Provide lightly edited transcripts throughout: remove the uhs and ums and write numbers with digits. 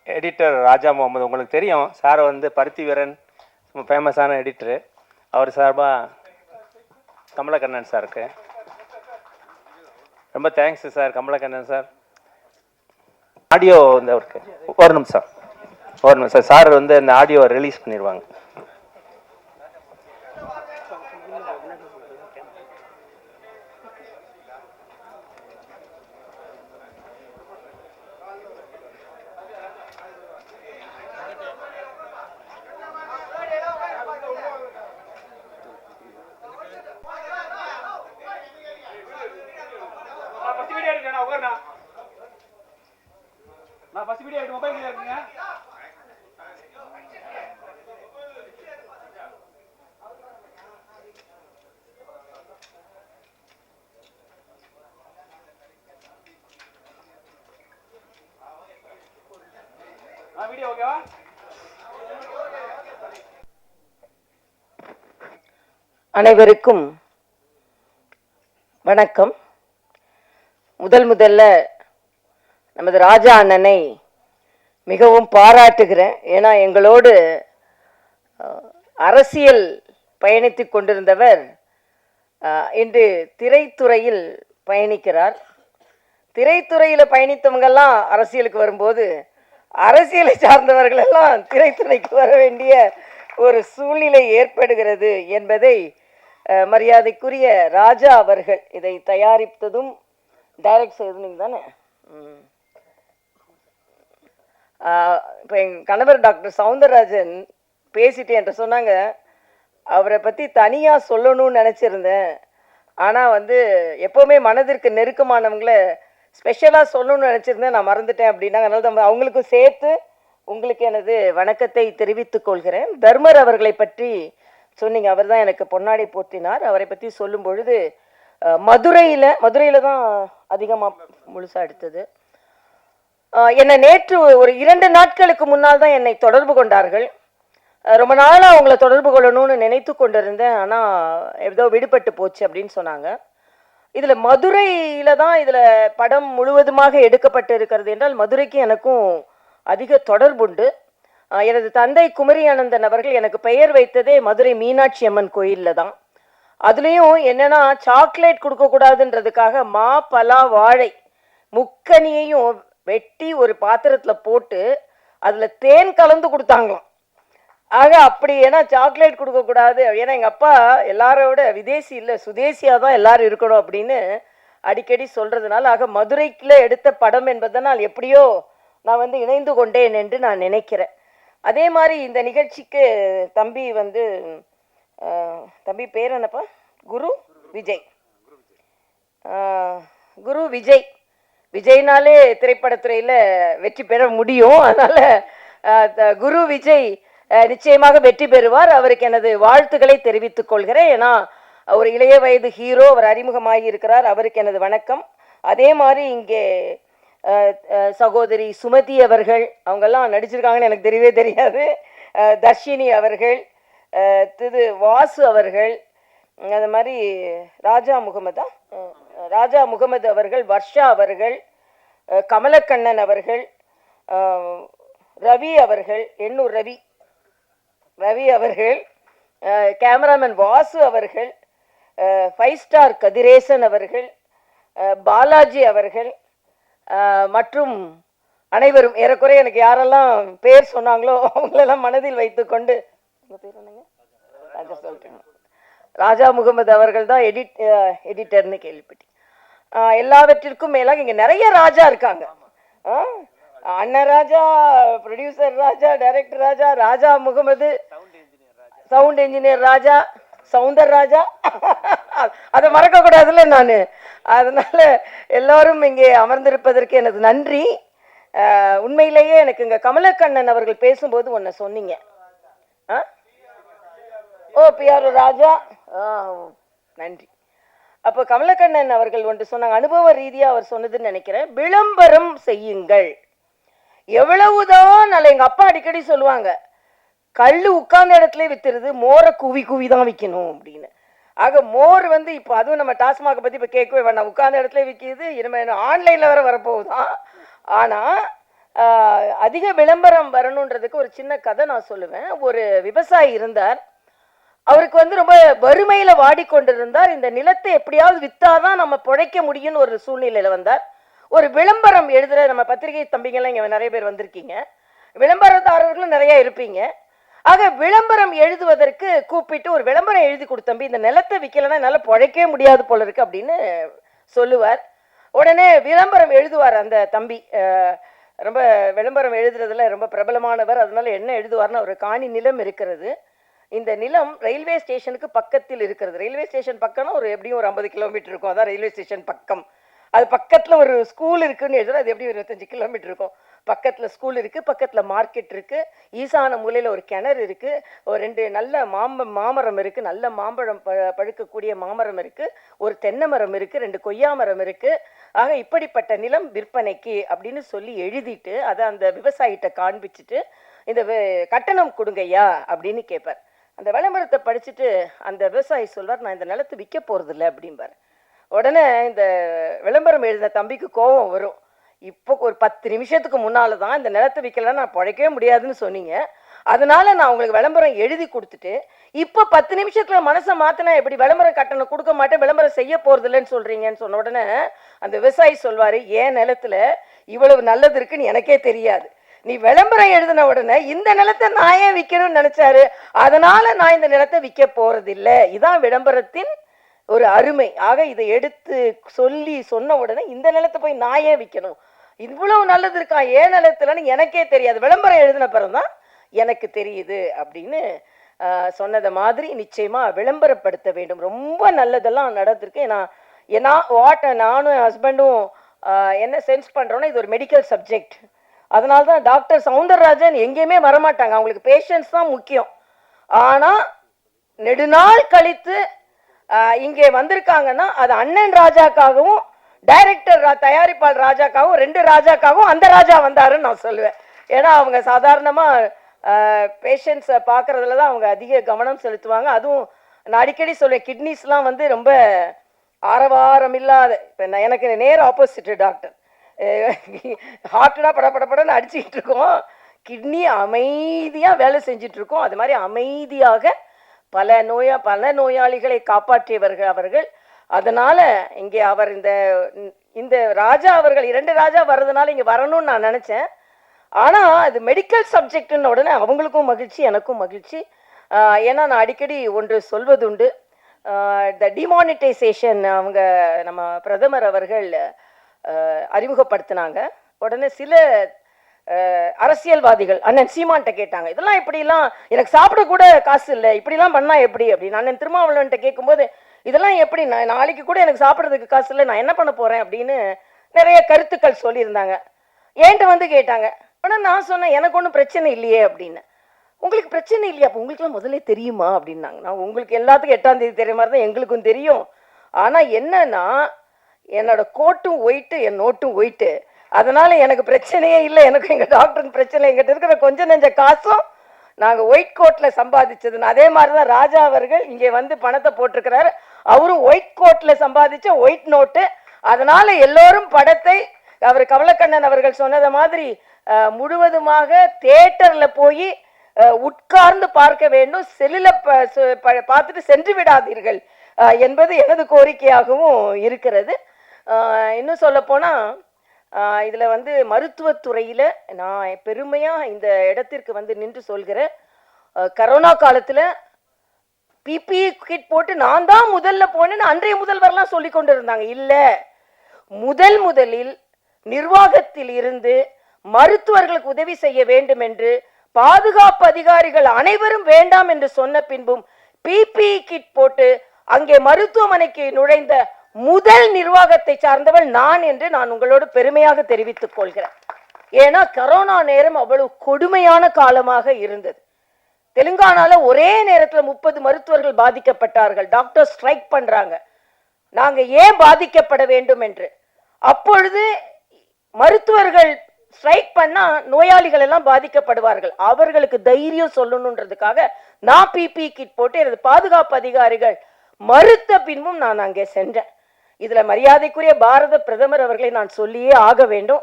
Editor ராஜா முகமது, உங்களுக்கு தெரியும் sir வந்து பருத்தி வீரன் ரொம்ப ஃபேமஸான எடிட்டரு. அவர் சார்பாக கமலக்கண்ணன் சாருக்கு ரொம்ப thanks sir. Kamalakannan sir audio வந்து அவருக்கு ஒரு நிமிஷம் சார் வந்து அந்த ஆடியோ ரிலீஸ் பண்ணிடுவாங்க. அனைவருக்கும் வணக்கம். முதல்ல நமது ராஜா அண்ணனை மிகவும் பாராட்டுகிறேன். ஏன்னா எங்களோடு அரசியல் பயணித்து கொண்டிருந்தவர் இன்று திரைத்துறையில் பயணிக்கிறார். திரைத்துறையில் பயணித்தவங்கெல்லாம் அரசியலுக்கு வரும்போது அரசியலை சார்ந்தவர்கள் எல்லாம் திரைத்துறைக்கு வர வேண்டிய ஒரு சூழ்நிலை ஏற்படுகிறது என்பதை மரியாதைக்குரிய ராஜா அவர்கள் இதை தயாரித்ததும் டைரக்ட் செய்தது நீங்கள் தானே. இப்போ எங்கள் கணவர் டாக்டர் சவுந்தரராஜன் பேசிட்டு என்கிட்ட சொன்னாங்க, அவரை பற்றி தனியாக சொல்லணும்னு நினச்சிருந்தேன், ஆனால் வந்து எப்போவுமே மனதிற்கு நெருக்கமானவங்களை ஸ்பெஷலாக சொல்லணும்னு நினச்சிருந்தேன், நான் மறந்துட்டேன் அப்படின்னாங்க. அதனால தான் அவங்களுக்கும் சேர்த்து உங்களுக்கு எனது வணக்கத்தை தெரிவித்துக் கொள்கிறேன். தர்மர் அவர்களை பற்றி சொன்னீங்க, அவர் தான் எனக்கு பொன்னாடை போற்றினார். அவரை பற்றி சொல்லும் பொழுது மதுரையில் தான் அதிகமாக முழுசாக எடுத்தது. என்னை நேற்று ஒரு 2 நாட்களுக்கு முன்னால் தான் என்னை தொடர்பு கொண்டார்கள். ரொம்ப நாளாக அவங்கள தொடர்பு கொள்ளணும்னு நினைத்து கொண்டிருந்தேன், ஆனால் ஏதோ விடுபட்டு போச்சு அப்படின்னு சொன்னாங்க. இதில் மதுரையில் தான் இதில் படம் முழுவதுமாக எடுக்கப்பட்டு இருக்கிறது என்றால் மதுரைக்கு எனக்கும் அதிக தொடர்புண்டு. எனது தந்தை குமரி அனந்தன் அவர்கள் எனக்கு பெயர் வைத்ததே மதுரை மீனாட்சி அம்மன் கோயிலில் தான். அதுலேயும் என்னென்னா சாக்லேட் கொடுக்கக்கூடாதுன்றதுக்காக மா பலா வாழை முக்கனியையும் வெட்டி ஒரு பாத்திரத்தில் போட்டு அதில் தேன் கலந்து கொடுத்தாங்களாம். ஆக அப்படி ஏன்னா சாக்லேட் கொடுக்கக்கூடாது, ஏன்னா எங்கள் அப்பா எல்லாரோட விதேசி இல்லை சுதேசியாக தான் எல்லாரும் இருக்கணும் அப்படின்னு அடிக்கடி சொல்கிறதுனால, ஆக மதுரைக்குள்ள எடுத்த படம் என்பதனால் எப்படியோ நான் வந்து இணைந்து கொண்டேன் என்று நான் நினைக்கிறேன். அதே மாதிரி இந்த நிகழ்ச்சிக்கு தம்பி வந்து தம்பி பேர் என்னப்பா? குரு விஜய். விஜய்னாலே திரைப்படத்துறையில் வெற்றி பெற முடியும். அதனால் குரு விஜய் நிச்சயமாக வெற்றி பெறுவார். அவருக்கு எனது வாழ்த்துக்களை தெரிவித்துக் கொள்கிறேன். ஏன்னா ஒரு இளைய வயது ஹீரோ, அவர் அறிமுகமாகி இருக்கிறார், அவருக்கு எனது வணக்கம். அதே மாதிரி இங்கே சகோதரி சுமதி அவர்கள், அவங்கெல்லாம் நடிச்சிருக்காங்கன்னு எனக்கு தெரியவே தெரியாது. தர்ஷினி அவர்கள், வாசு அவர்கள், அது மாதிரி ராஜா முகமது அவர்கள், வர்ஷா அவர்கள், கமலக்கண்ணன் அவர்கள், ரவி அவர்கள், எண்ணூர் ரவி அவர்கள், கேமராமேன் வாசு அவர்கள், 5 ஸ்டார் கதிரேசன் அவர்கள், பாலாஜி அவர்கள் மற்றும் அனைவரும் ஏறக்குறைய எனக்கு யாரெல்லாம் பேர் சொன்னாங்களோ அவங்களெல்லாம் மனதில் வைத்துக்கொண்டு பேர் என்னங்க சொல்லிட்டேன். ராஜா முகமது அவர்கள் தான் எடிட்டர்னு கேள்விப்பட்டேன். எல்லாவற்றிற்கும் மேலாக இங்கே நிறைய ராஜா இருக்காங்க. அண்ணன் ராஜா, ப்ரொடியூசர் ராஜா, டைரக்டர் ராஜா, ராஜா முகமது, சவுண்ட் இன்ஜினியர் ராஜா, சவுந்தர் ராஜா, அதை மறக்கக்கூடாதுல்ல நான். அதனால எல்லாரும் இங்கே அமர்ந்திருப்பதற்கு எனது நன்றி. உண்மையிலேயே எனக்கு இங்கே கமலக்கண்ணன் அவர்கள் பேசும்போது ஒன்று சொன்னீங்க. பிஆர் ராஜா, நன்றி. அப்போ கமலக்கண்ணன் அவர்கள் ஒன்று சொன்னாங்க, அனுபவ ரீதியாக அவர் சொன்னதுன்னு நினைக்கிறேன், விளம்பரம் செய்யுங்கள். எவ்வளவுதான் நல்ல, எங்கள் அப்பா அடிக்கடி சொல்லுவாங்க, கல் உட்கார்ந்த இடத்துல வித்துருது, மோரை குவி தான் விற்கணும் அப்படின்னு. ஆக மோர் வந்து இப்போ அதுவும் நம்ம டாஸ்மாகை பற்றி இப்போ கேட்கவே வேண்டாம், உட்கார்ந்த இடத்துல விற்கிது, இனிமேல் ஆன்லைனில் வரப்போகுதான். ஆனால் அதிக விளம்பரம் வரணுன்றதுக்கு ஒரு சின்ன கதை நான் சொல்லுவேன். ஒரு விவசாயி இருந்தார். அவருக்கு வந்து ரொம்ப வறுமையில வாடிக்கொண்டிருந்தார். இந்த நிலத்தை எப்படியாவது வித்தாதான் நம்ம பிழைக்க முடியும்னு ஒரு சூழ்நிலையில வந்தார். ஒரு விளம்பரம் எழுதுற நம்ம பத்திரிகை தம்பிங்கெல்லாம் இங்க நிறைய பேர் வந்திருக்கீங்க, விளம்பரதாரர்களும் நிறைய இருப்பீங்க. ஆக விளம்பரம் எழுதுவதற்கு கூப்பிட்டு ஒரு விளம்பரம் எழுதி கொடுத்தம்பி, இந்த நிலத்தை விற்கலைன்னா என்னால் பிழைக்கவே முடியாது போல இருக்கு அப்படின்னு சொல்லுவார். உடனே விளம்பரம் எழுதுவார் அந்த தம்பி. ரொம்ப விளம்பரம் எழுதுறதுல ரொம்ப பிரபலமானவர். அதனால என்ன எழுதுவார்னா, ஒரு காணி நிலம் இருக்கிறது. இந்த நிலம் ரயில்வே ஸ்டேஷனுக்கு பக்கத்தில் இருக்கிறது. ரயில்வே ஸ்டேஷன் பக்கம்னா ஒரு எப்படியும் ஒரு 50 கிலோமீட்டர் இருக்கும். அதான் ரயில்வே ஸ்டேஷன் பக்கம். அது பக்கத்தில் ஒரு ஸ்கூல் இருக்குன்னு எழுதுறது. அது எப்படி ஒரு 25 கிலோமீட்டர் இருக்கும். பக்கத்தில் ஸ்கூல் இருக்குது, பக்கத்தில் மார்க்கெட் இருக்குது, ஈசான மூலையில் ஒரு கிணறு இருக்குது, ஒரு 2 நல்ல மாமரம் இருக்குது, நல்ல மாம்பழம் பழுக்கக்கூடிய மாமரம் இருக்குது, ஒரு தென்னை மரம் இருக்குது, 2 கொய்யா மரம் இருக்குது. ஆக இப்படிப்பட்ட நிலம் விற்பனைக்கு அப்படின்னு சொல்லி எழுதிட்டு அதை அந்த விவசாயிகிட்ட காண்பிச்சுட்டு, இந்த கட்டணம் கொடுங்கய்யா அப்படின்னு கேட்பார். அந்த விளம்பரத்தை படிச்சுட்டு அந்த விவசாயி சொல்வார், நான் இந்த நிலத்தை விற்க போகிறதில்ல அப்படிம்பார். உடனே இந்த விளம்பரம் எழுதின தம்பிக்கு கோபம் வரும். இப்போ ஒரு 10 நிமிஷத்துக்கு முன்னால் தான் இந்த நிலத்தை விற்கலாம் நான் பிழைக்கவே முடியாதுன்னு சொன்னீங்க, அதனால நான் உங்களுக்கு விளம்பரம் எழுதி கொடுத்துட்டு இப்போ 10 நிமிஷத்துல மனசை மாற்றினா எப்படி விளம்பரம் கட்டணம் கொடுக்க மாட்டேன், விளம்பரம் செய்ய போகிறதில்லன்னு சொல்கிறீங்கன்னு சொன்ன உடனே அந்த விவசாயி சொல்வார், ஏன் நிலத்துல இவ்வளவு நல்லது இருக்குன்னு எனக்கே தெரியாது. நீ விளம்பரம் எழுதின உடனே இந்த நிலத்தை நான் ஏன் விற்கணும்னு நினைச்சாரு, அதனால நான் இந்த நிலத்தை விற்க போறதில்லை. இதான் விளம்பரத்தின் ஒரு அருமை. ஆக இதை எடுத்து சொல்லி சொன்ன உடனே இந்த நிலத்தை போய் நான் ஏன் விற்கணும், இவ்வளவு நல்லது இருக்கா ஏன் நிலத்துலன்னு எனக்கே தெரியாது, விளம்பரம் எழுதின பிறகுதான் எனக்கு தெரியுது அப்படின்னு சொன்னதை மாதிரி நிச்சயமா விளம்பரப்படுத்த வேண்டும். ரொம்ப நல்லதெல்லாம் நடந்திருக்கு. நானும் என் ஹஸ்பண்டும் என்ன சென்ஸ் பண்றோம்னா, இது ஒரு மெடிக்கல் சப்ஜெக்ட். அதனால தான் டாக்டர் சவுந்தரராஜன் எங்கேயுமே வரமாட்டாங்க, அவங்களுக்கு பேஷன்ஸ் தான் முக்கியம். ஆனா நெடுநாள் கழித்து இங்கே வந்திருக்காங்கன்னா அது அண்ணன் ராஜாக்காகவும் டைரக்டர் தயாரிப்பாளர் ராஜாக்காகவும் 2 ராஜாக்காகவும் அந்த ராஜா வந்தாருன்னு நான் சொல்லுவேன். ஏன்னா அவங்க சாதாரணமா பேஷண்ட்ஸை பார்க்கறதுல தான் அவங்க அதிக கவனம் செலுத்துவாங்க. அதுவும் நான் அடிக்கடி சொல்லுவேன், கிட்னிஸ்லாம் வந்து ரொம்ப ஆரவாரம் இல்லாத, இப்போ எனக்கு நேர் ஆப்போசிட் டாக்டர். ஹார்ட்னா படப்படப்படன்னு அடிச்சுக்கிட்டு இருக்கோம், கிட்னி அமைதியாக வேலை செஞ்சிட்டு இருக்கோம். அது மாதிரி அமைதியாக பல நோயாளிகளை காப்பாற்றியவர்கள் அவர்கள். அதனால இங்கே அவர் இந்த ராஜா அவர்கள் 2 ராஜா வர்றதுனால இங்கே வரணும்னு நான் நினச்சேன். ஆனால் அது மெடிக்கல் சப்ஜெக்ட்னு உடனே அவங்களுக்கும் மகிழ்ச்சி, எனக்கும் மகிழ்ச்சி. ஏன்னா நான் அடிக்கடி ஒன்று சொல்வதுண்டு, இந்த டிமானிட்டைசேஷன் அவங்க நம்ம பிரதமர் அவர்கள் அறிமுகப்படுத்தினாங்க. உடனே சில அரசியல்வாதிகள் அண்ணன் சீமான்ட்ட கேட்டாங்க, இதெல்லாம் இப்படிலாம் எனக்கு சாப்பிடக்கூட காசு இல்லை, இப்படிலாம் பண்ணால் எப்படி அப்படின்னு. அண்ணன் திருமாவளவன்ட்ட கேட்கும்போது, இதெல்லாம் எப்படி, நான் நாளைக்கு கூட எனக்கு சாப்பிட்றதுக்கு காசு இல்லை, நான் என்ன பண்ண போகிறேன் அப்படின்னு நிறைய கருத்துக்கள் சொல்லியிருந்தாங்க. ஏன்ட்ட வந்து கேட்டாங்க. ஆனால் நான் சொன்னேன், எனக்கு ஒன்றும் பிரச்சனை இல்லையே அப்படின்னு. உங்களுக்கு பிரச்சனை இல்லையா, அப்போ உங்களுக்குலாம் முதல்ல தெரியுமா அப்படின்னாங்க. நான் உங்களுக்கு எல்லாத்துக்கும் 8ஆம் தேதி தெரிய மாதிரி தான் எங்களுக்கும் தெரியும். ஆனால் என்னன்னா, என்னோட கோட்டும் ஒயிட்டு, என் நோட்டும் ஒயிட்டு, அதனால எனக்கு பிரச்சனையே இல்லை. எனக்கு எங்கள் டாக்டருக்கு பிரச்சனை, எங்கிட்ட இருக்கிற கொஞ்சம் நெஞ்ச காசும் நாங்கள் ஒயிட் கோட்டில் சம்பாதிச்சதுன்னு. அதே மாதிரி தான் ராஜா அவர்கள் இங்கே வந்து பணத்தை போட்டிருக்கிறாரு, அவரும் ஒயிட் கோட்டில் சம்பாதிச்ச ஒயிட் நோட்டு. அதனால எல்லோரும் படத்தை அவர் கமலக்கண்ணன் அவர்கள் சொன்னதை மாதிரி முழுவதுமாக தியேட்டர்ல போய் உட்கார்ந்து பார்க்க வேண்டும், செல்லுல பார்த்துட்டு சென்று விடாதீர்கள் என்பது எனது கோரிக்கையாகவும் இருக்கிறது. இன்னும் சொல்ல போனா இதுல வந்து மருத்துவத்துறையில நான் பெருமையா இந்த இடத்திற்கு வந்து நின்று சொல்கிறேன். கரோனா காலத்துல பிபிஇ கிட் போட்டு நான் தான் முதல்ல போனேன்னு அன்றைய முதல்வர்லாம் சொல்லி கொண்டு இருந்தாங்க. இல்ல, முதலில் நிர்வாகத்தில் இருந்து மருத்துவர்களுக்கு உதவி செய்ய வேண்டும் என்று பாதுகாப்பு அதிகாரிகள் அனைவரும் வேண்டாம் என்று சொன்ன பின்பும் பிபிஇ கிட் போட்டு அங்கே மருத்துவமனைக்கு நுழைந்த முதல் நிர்வாகத்தை சார்ந்தவள் நான் என்று நான் உங்களோடு பெருமையாக தெரிவித்துக் கொள்கிறேன். ஏன்னா கரோனா நேரம் அவ்வளவு கொடுமையான காலமாக இருந்தது. தெலுங்கானால ஒரே நேரத்தில் 30 மருத்துவர்கள் பாதிக்கப்பட்டார்கள். டாக்டர் ஸ்ட்ரைக் பண்றாங்க, நாங்க ஏன் பாதிக்கப்பட வேண்டும் என்று. அப்பொழுது மருத்துவர்கள் ஸ்ட்ரைக் பண்ணா நோயாளிகள் எல்லாம் பாதிக்கப்படுவார்கள், அவர்களுக்கு தைரியம் சொல்லணுன்றதுக்காக நான் பிபிஇ கிட் போட்டு எனது பாதுகாப்பு அதிகாரிகள் மறுத்த பின்பும் நான் அங்கே சென்றேன். இதுல மரியாதைக்குரிய பாரத பிரதமர் அவர்களை நான் சொல்லியே ஆக வேண்டும்.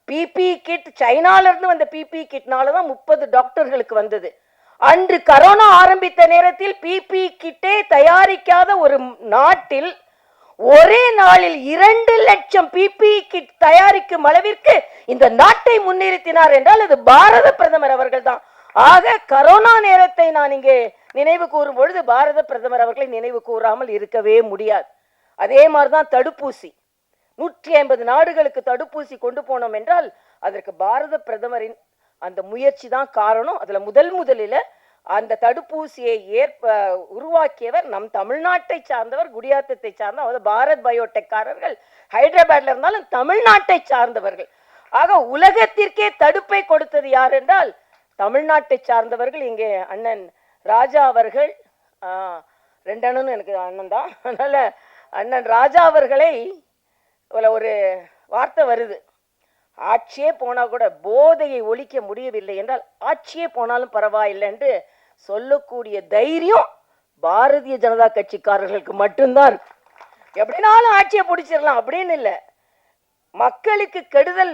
பிபி கிட் சைனால இருந்து வந்த பிபி கிட்னால தான் 30 டாக்டர்களுக்கு வந்தது. அன்று கரோனா ஆரம்பித்த நேரத்தில் பிபி கிட்டே தயாரிக்காத ஒரு நாட்டில் ஒரே நாளில் 2 லட்சம் பிபி கிட் தயாரிக்கும் அளவிற்கு இந்த நாட்டை முன்னிறுத்தினார் என்றால் அது பாரத பிரதமர் அவர்கள் தான். ஆக கரோனா நேரத்தை நான் இங்கே நினைவு கூறும் பொழுது பாரத பிரதமர் அவர்களை நினைவு கூறாமல் இருக்கவே முடியாது. அதே மாதிரிதான் தடுப்பூசி. 150 நாடுகளுக்கு தடுப்பூசி கொண்டு போனோம் என்றால் அதற்கு பாரத பிரதமரின் அந்த முயற்சி தான் காரணம். அதுல முதலில் அந்த தடுப்பூசியை உருவாக்கியவர் நம் தமிழ்நாட்டை சார்ந்தவர், குடியாத்தத்தை சார்ந்த, அதாவது பாரத் பயோடெக்காரர்கள் ஹைதராபாத்ல இருந்தாலும் தமிழ்நாட்டை சார்ந்தவர்கள். ஆக உலகத்திற்கே தடுப்பை கொடுத்தது யார் என்றால் தமிழ்நாட்டை சார்ந்தவர்கள். இங்கே அண்ணன் ராஜா அவர்கள், 2 அண்ணனும் எனக்கு அண்ணன் தான், அதனால அண்ணன் ராஜா அவர்களை ஒரு வார்த்தை வருது, ஆட்சியே போனா கூட போதையை ஒழிக்க முடியவில்லை என்றால் ஆட்சியே போனாலும் பரவாயில்லை என்று சொல்லக்கூடிய தைரியம் பாரதிய ஜனதா கட்சிக்காரர்களுக்கு மட்டும்தான் இருக்கு. எப்படினாலும் ஆட்சியை பிடிச்சிடலாம் அப்படின்னு இல்லை. மக்களுக்கு கெடுதல்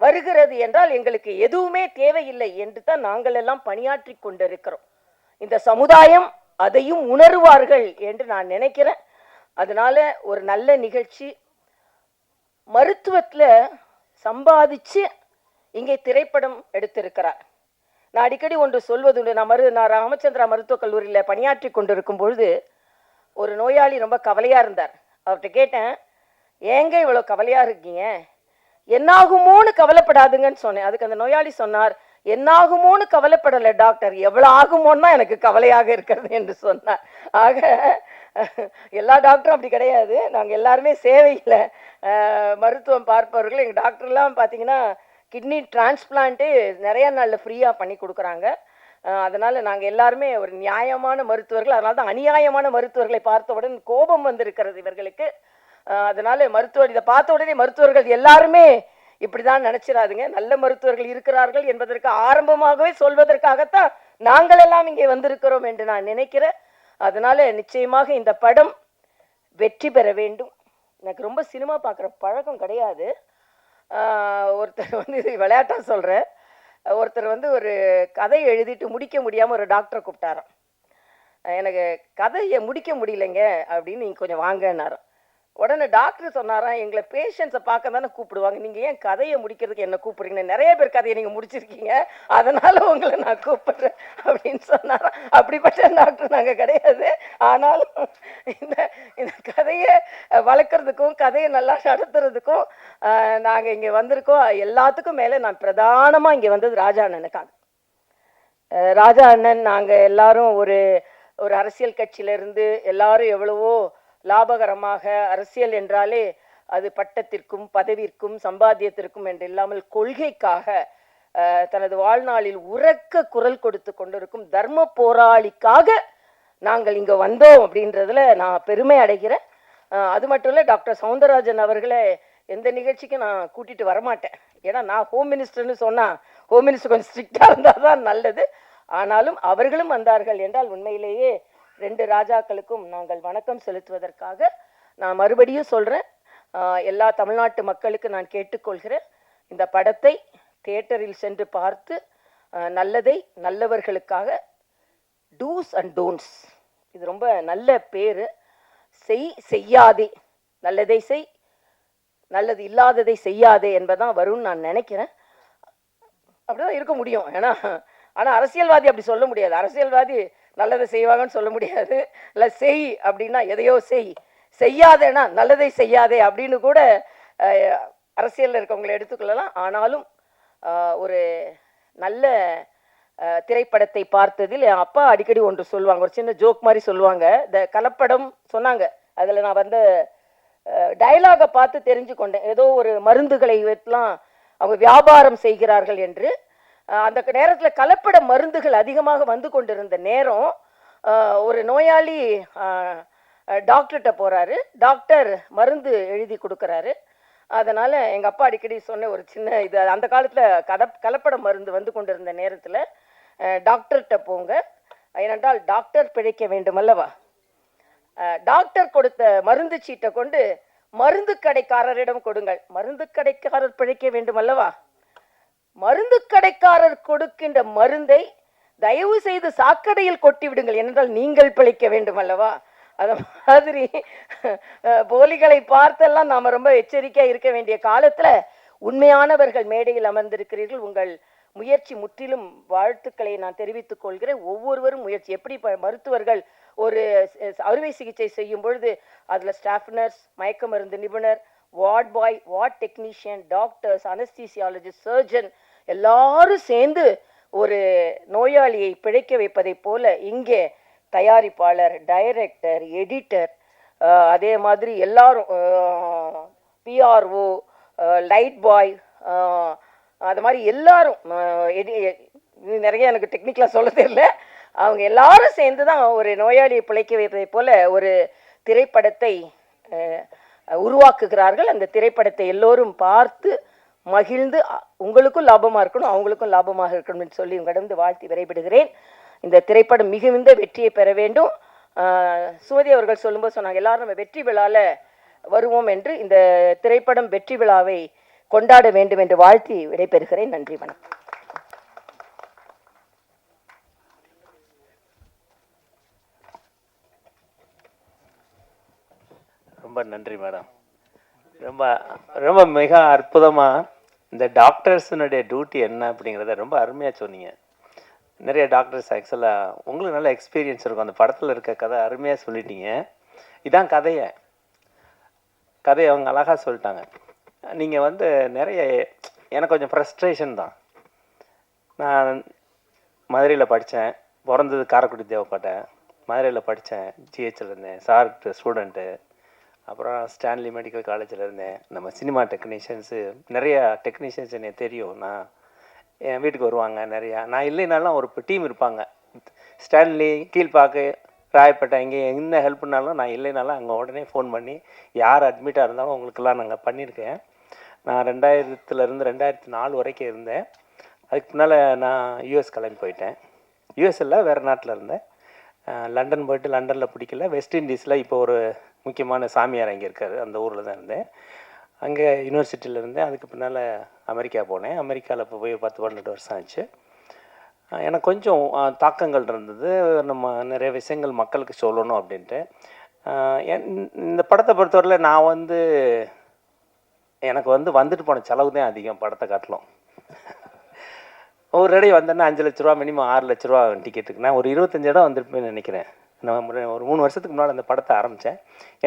வருகிறது என்றால் எங்களுக்கு எதுவுமே தேவையில்லை என்று தான் நாங்கள் எல்லாம் பணியாற்றி கொண்டிருக்கிறோம். இந்த சமுதாயம் அதையும் உணர்வார்கள் என்று நான் நினைக்கிறேன். அதனால ஒரு நல்ல நிகழ்ச்சி. மருத்துவத்தில் சம்பாதிச்சு இங்கே திரைப்படம் எடுத்திருக்கிறார். நான் அடிக்கடி ஒன்று சொல்வதுண்டு. நான் ராமச்சந்திரா மருத்துவக் கல்லூரியில் பணியாற்றி கொண்டிருக்கும் பொழுது ஒரு நோயாளி ரொம்ப கவலையாக இருந்தார். அவர்கிட்ட கேட்டேன், ஏங்க இவ்வளோ கவலையாக இருக்கீங்க, என்னாகுமோன்னு கவலைப்படாதுங்கன்னு சொன்னேன். அதுக்கு அந்த நோயாளி சொன்னார், என்னாகுமோன்னு கவலைப்படலை டாக்டர், எவ்வளோ ஆகுமோன்னு தான் எனக்கு கவலையாக இருக்கிறது என்று சொன்னார். ஆக எல்லா டாக்டரும் அப்படி கிடையாது. நாங்கள் எல்லாருமே சேவையில் மருத்துவம் பார்ப்பவர்கள். எங்கள் டாக்டர்லாம் பார்த்தீங்கன்னா கிட்னி டிரான்ஸ்பிளான்ட்டு நிறைய நாளில் ஃப்ரீயாக பண்ணி கொடுக்குறாங்க. அதனால் நாங்கள் எல்லாருமே ஒரு நியாயமான மருத்துவர்கள். அதனால தான் அநியாயமான மருத்துவர்களை பார்த்தவுடன் கோபம் வந்திருக்கிறது இவர்களுக்கு. அதனால் இதை பார்த்த உடனே மருத்துவர்கள் எல்லாருமே இப்படி தான் நினச்சிடாதுங்க. நல்ல மருத்துவர்கள் இருக்கிறார்கள் என்பதற்கு ஆரம்பமாகவே சொல்வதற்காகத்தான் நாங்கள் எல்லாம் இங்கே வந்திருக்கிறோம் என்று நான் நினைக்கிறேன். அதனால் நிச்சயமாக இந்த படம் வெற்றி பெற வேண்டும். எனக்கு ரொம்ப சினிமா பார்க்குற பழக்கம் கிடையாது. ஒருத்தர் இது விளையாட்டாக சொல்கிறேன், ஒருத்தர் ஒரு கதை எழுதிட்டு முடிக்க முடியாமல் ஒரு டாக்டரை கூப்பிட்டாராம். எனக்கு கதையை முடிக்க முடியலைங்க அப்படின்னு நீங்கள் கொஞ்சம் வாங்கினாராம். உடனே டாக்டர் சொன்னாராம், எங்களை பேஷண்ட்ஸை பார்க்க தானே கூப்பிடுவாங்க, நீங்கள் ஏன் கதையை முடிக்கிறதுக்கு என்ன கூப்பிடுறீங்க, நிறைய பேர் கதையை நீங்கள் முடிச்சிருக்கீங்க, அதனால் உங்களை நான் கூப்பிடுறேன் அப்படின்னு சொன்னாராம். அப்படிப்பட்ட டாக்டர் நாங்கள் கிடையாது. ஆனாலும் இந்த கதையை வளர்க்குறதுக்கும் கதையை நல்லா நடத்துறதுக்கும் நாங்கள் இங்கே வந்திருக்கோம். எல்லாத்துக்கும் மேலே நான் பிரதானமாக இங்கே வந்தது ராஜா அண்ணனுக்காக. ராஜா அண்ணன் நாங்கள் எல்லாரும் ஒரு அரசியல் கட்சியிலேருந்து எல்லாரும் எவ்வளவோ லாபகரமாக, அரசியல் என்றாலே அது பட்டத்திற்கும் பதவிற்கும் சம்பாத்தியத்திற்கும் என்று இல்லாமல் கொள்கைக்காக தனது வாழ்நாளில் உரக்க குரல் கொடுத்து கொண்டிருக்கும் தர்ம போராளிக்காக நாங்கள் இங்கே வந்தோம் அப்படின்றதுல நான் பெருமை அடைகிறேன். அது மட்டும் இல்லை, டாக்டர் சவுந்தரராஜன் அவர்களை எந்த நிகழ்ச்சிக்கும் நான் கூட்டிகிட்டு வரமாட்டேன். ஏன்னா நான் ஹோம் மினிஸ்டர்னு சொன்னால் ஹோம் மினிஸ்டர் கொஞ்சம் ஸ்ட்ரிக்டாக இருந்தால் தான் நல்லது. ஆனாலும் அவர்களும் வந்தார்கள் என்றால் உண்மையிலேயே 2 ராஜாக்களுக்கும் நாங்கள் வணக்கம் செலுத்துவதற்காக நான் மறுபடியும் சொல்கிறேன். எல்லா தமிழ்நாட்டு மக்களுக்கு நான் கேட்டுக்கொள்கிறேன், இந்த படத்தை தியேட்டரில் சென்று பார்த்து நல்லதை நல்லவர்களுக்காக, டூஸ் அண்ட் டோன்ட்ஸ், இது ரொம்ப நல்ல பேர், செய்யாதே, நல்லதை செய், நல்லது இல்லாததை செய்யாதே என்பதான் வரும்னு நான் நினைக்கிறேன். அப்படிதான் இருக்க முடியும். ஆனால் அரசியல்வாதி அப்படி சொல்ல முடியாது. அரசியல்வாதி நல்லதை செய்வாங்கன்னு சொல்ல முடியாது. இல்லை செய் அப்படின்னா எதையோ செய்யாதேனா நல்லதை செய்யாதே அப்படின்னு கூட அரசியலில் இருக்கவங்களை எடுத்துக்கொள்ளலாம். ஆனாலும் ஒரு நல்ல திரைப்படத்தை பார்த்ததில் என் அப்பா அடிக்கடி ஒன்று சொல்லுவாங்க, ஒரு சின்ன ஜோக் மாதிரி சொல்லுவாங்க. இந்த கலப்படம் சொன்னாங்க, அதில் நான் டயலாகை பார்த்து தெரிஞ்சு கொண்டேன். ஏதோ ஒரு மருந்துகளை வைத்துலாம் அவங்க வியாபாரம் செய்கிறார்கள் என்று. அந்த நேரத்தில் கலப்பட மருந்துகள் அதிகமாக வந்து கொண்டிருந்த நேரம் ஒரு நோயாளி டாக்டர்கிட்ட போகிறாரு. டாக்டர் மருந்து எழுதி கொடுக்குறாரு. அதனால் எங்கள் அப்பா அடிக்கடி சொன்ன ஒரு சின்ன இது, அந்த காலத்தில் கலப்பட மருந்து வந்து கொண்டிருந்த நேரத்தில் டாக்டர்கிட்ட போங்க, ஏனென்றால் டாக்டர் பிழைக்க வேண்டும் அல்லவா. டாக்டர் கொடுத்த மருந்து சீட்டை கொண்டு மருந்து கடைக்காரரிடம் கொடுங்கள். மருந்து கடைக்காரர் பிழைக்க வேண்டும் அல்லவா? மருந்து கடைக்காரர் கொடுக்கின்ற மருந்தை தயவு செய்து சாக்கடையில் கொட்டி விடுங்கள், என்றால் நீங்கள் பிழைக்க வேண்டும் அல்லவா? அது மாதிரி போலிகளை பார்த்தெல்லாம் நாம ரொம்ப எச்சரிக்கையா இருக்க வேண்டிய காலத்துல உண்மையானவர்கள் மேடையில் அமர்ந்திருக்கிறீர்கள். உங்கள் முயற்சி முற்றிலும் வாழ்த்துக்களை நான் தெரிவித்துக் கொள்கிறேன். ஒவ்வொருவரும் முயற்சி, எப்படி மருத்துவர்கள் ஒரு அறுவை சிகிச்சை செய்யும் பொழுது அதுல ஸ்டாஃப் நர்ஸ், மயக்க மருந்து நிபுணர், ward boy, ward technician, doctors, anaesthesiologist, surgeon எல்லாரும் சேர்ந்து ஒரு நோயாளியை பிழைக்க வைப்பதை போல இங்கே தயாரிப்பாளர், டைரக்டர், எடிட்டர், அதே மாதிரி எல்லாரும் பிஆர்ஓ, லைட் பாய், அது மாதிரி எல்லாரும் நிறைய எனக்கு டெக்னிக்கலாக சொல்ல தெரியல. அவங்க எல்லாரும் சேர்ந்து தான் ஒரு நோயாளியை பிழைக்க வைப்பதை போல ஒரு திரைப்படத்தை உருவாக்குகிறார்கள். அந்த திரைப்படத்தை எல்லோரும் பார்த்து மகிழ்ந்து உங்களுக்கும் லாபமாக இருக்கணும், அவங்களுக்கும் லாபமாக இருக்கணும்னு சொல்லி உங்களிடம் வாழ்த்தி விரைவிடுகிறேன். இந்த திரைப்படம் மிகுந்த வெற்றியை பெற வேண்டும். சுமதி அவர்கள் சொல்லும்போது சொன்னாங்க, எல்லாரும் நம்ம வெற்றி விழாவில் வருவோம் என்று. இந்த திரைப்படம் வெற்றி விழாவை கொண்டாட வேண்டும் என்று வாழ்த்தி விடைபெறுகிறேன். நன்றி, வணக்கம். ரொம்ப நன்றி மேடம். ரொம்ப ரொம்ப மிக அற்புதமாக இந்த டாக்டர்ஸினுடைய டியூட்டி என்ன அப்படிங்கிறத ரொம்ப அருமையாக சொன்னீங்க. நிறைய டாக்டர்ஸ் ஆக்சுவலாக உங்களுக்கு நல்ல எக்ஸ்பீரியன்ஸ் இருக்கும். அந்த படத்தில் இருக்க கதை அருமையாக சொல்லிட்டீங்க. இதான் கதையை அவங்க அழகாக சொல்லிட்டாங்க. நீங்கள் வந்து நிறைய எனக்கு கொஞ்சம் ஃப்ரஸ்ட்ரேஷன் தான். நான் மதுரையில் படித்தேன், பிறந்தது காரைக்குடி தேவக்கோட்டை. மதுரையில் படித்தேன், ஜிஹெச்சில் இருந்தேன், சார் ஸ்டூடெண்ட்டு. அப்புறம் ஸ்டான்லி மெடிக்கல் காலேஜில் இருந்தேன். நம்ம சினிமா டெக்னீஷியன்ஸு நிறைய டெக்னீஷியன்ஸ் எனக்கு தெரியும். நான் என் வீட்டுக்கு வருவாங்க நிறையா. நான் இல்லைனாலும் ஒரு டீம் இருப்பாங்க. ஸ்டான்லி, கீழ்பாக்கு, ராயப்பேட்டை, இங்கே என்ன ஹெல்ப்னாலும் நான் இல்லைனாலும் அங்கே உடனே ஃபோன் பண்ணி யார் அட்மிட்டாக இருந்தாலும் உங்களுக்கெல்லாம் நாங்கள் பண்ணியிருக்கேன். நான் 2000 2004 வரைக்கும் இருந்தேன். அதுக்கு முன்னால் நான் யூஎஸ் கிளம்பி போயிட்டேன். யூஎஸ்எல்ல வேறு நாட்டில் இருந்தேன். லண்டன் போயிட்டு லண்டனில் பிடிக்கல. வெஸ்ட் இண்டீஸில் இப்போ ஒரு முக்கியமான சாமியார் அங்கே இருக்கார், அந்த ஊரில் தான் இருந்தேன். அங்கே யூனிவர்சிட்டியில் இருந்தேன். அதுக்கு பின்னால் அமெரிக்கா போனேன். அமெரிக்காவில் இப்போ போய் 10-12 வருஷம் ஆச்சு. எனக்கு கொஞ்சம் தாக்கங்கள் இருந்தது. நம்ம நிறைய விஷயங்கள் மக்களுக்கு சொல்லணும் அப்படின்ட்டு. இந்த படத்தை பொறுத்தவரையில் நான் வந்து எனக்கு வந்துட்டு போன செலவு தான் அதிகம் படத்தை காட்டிலும். ஒரு இடம் வந்தேன்னா 5 லட்ச ரூபா, மினிமம் 6 லட்ச ரூபா டிக்கெட்டுக்கு. நான் ஒரு 25 இடம் வந்திருப்பேன்னு நினைக்கிறேன். நான் ஒரு 3 வருஷத்துக்கு முன்னால் அந்த படத்தை ஆரம்பித்தேன்.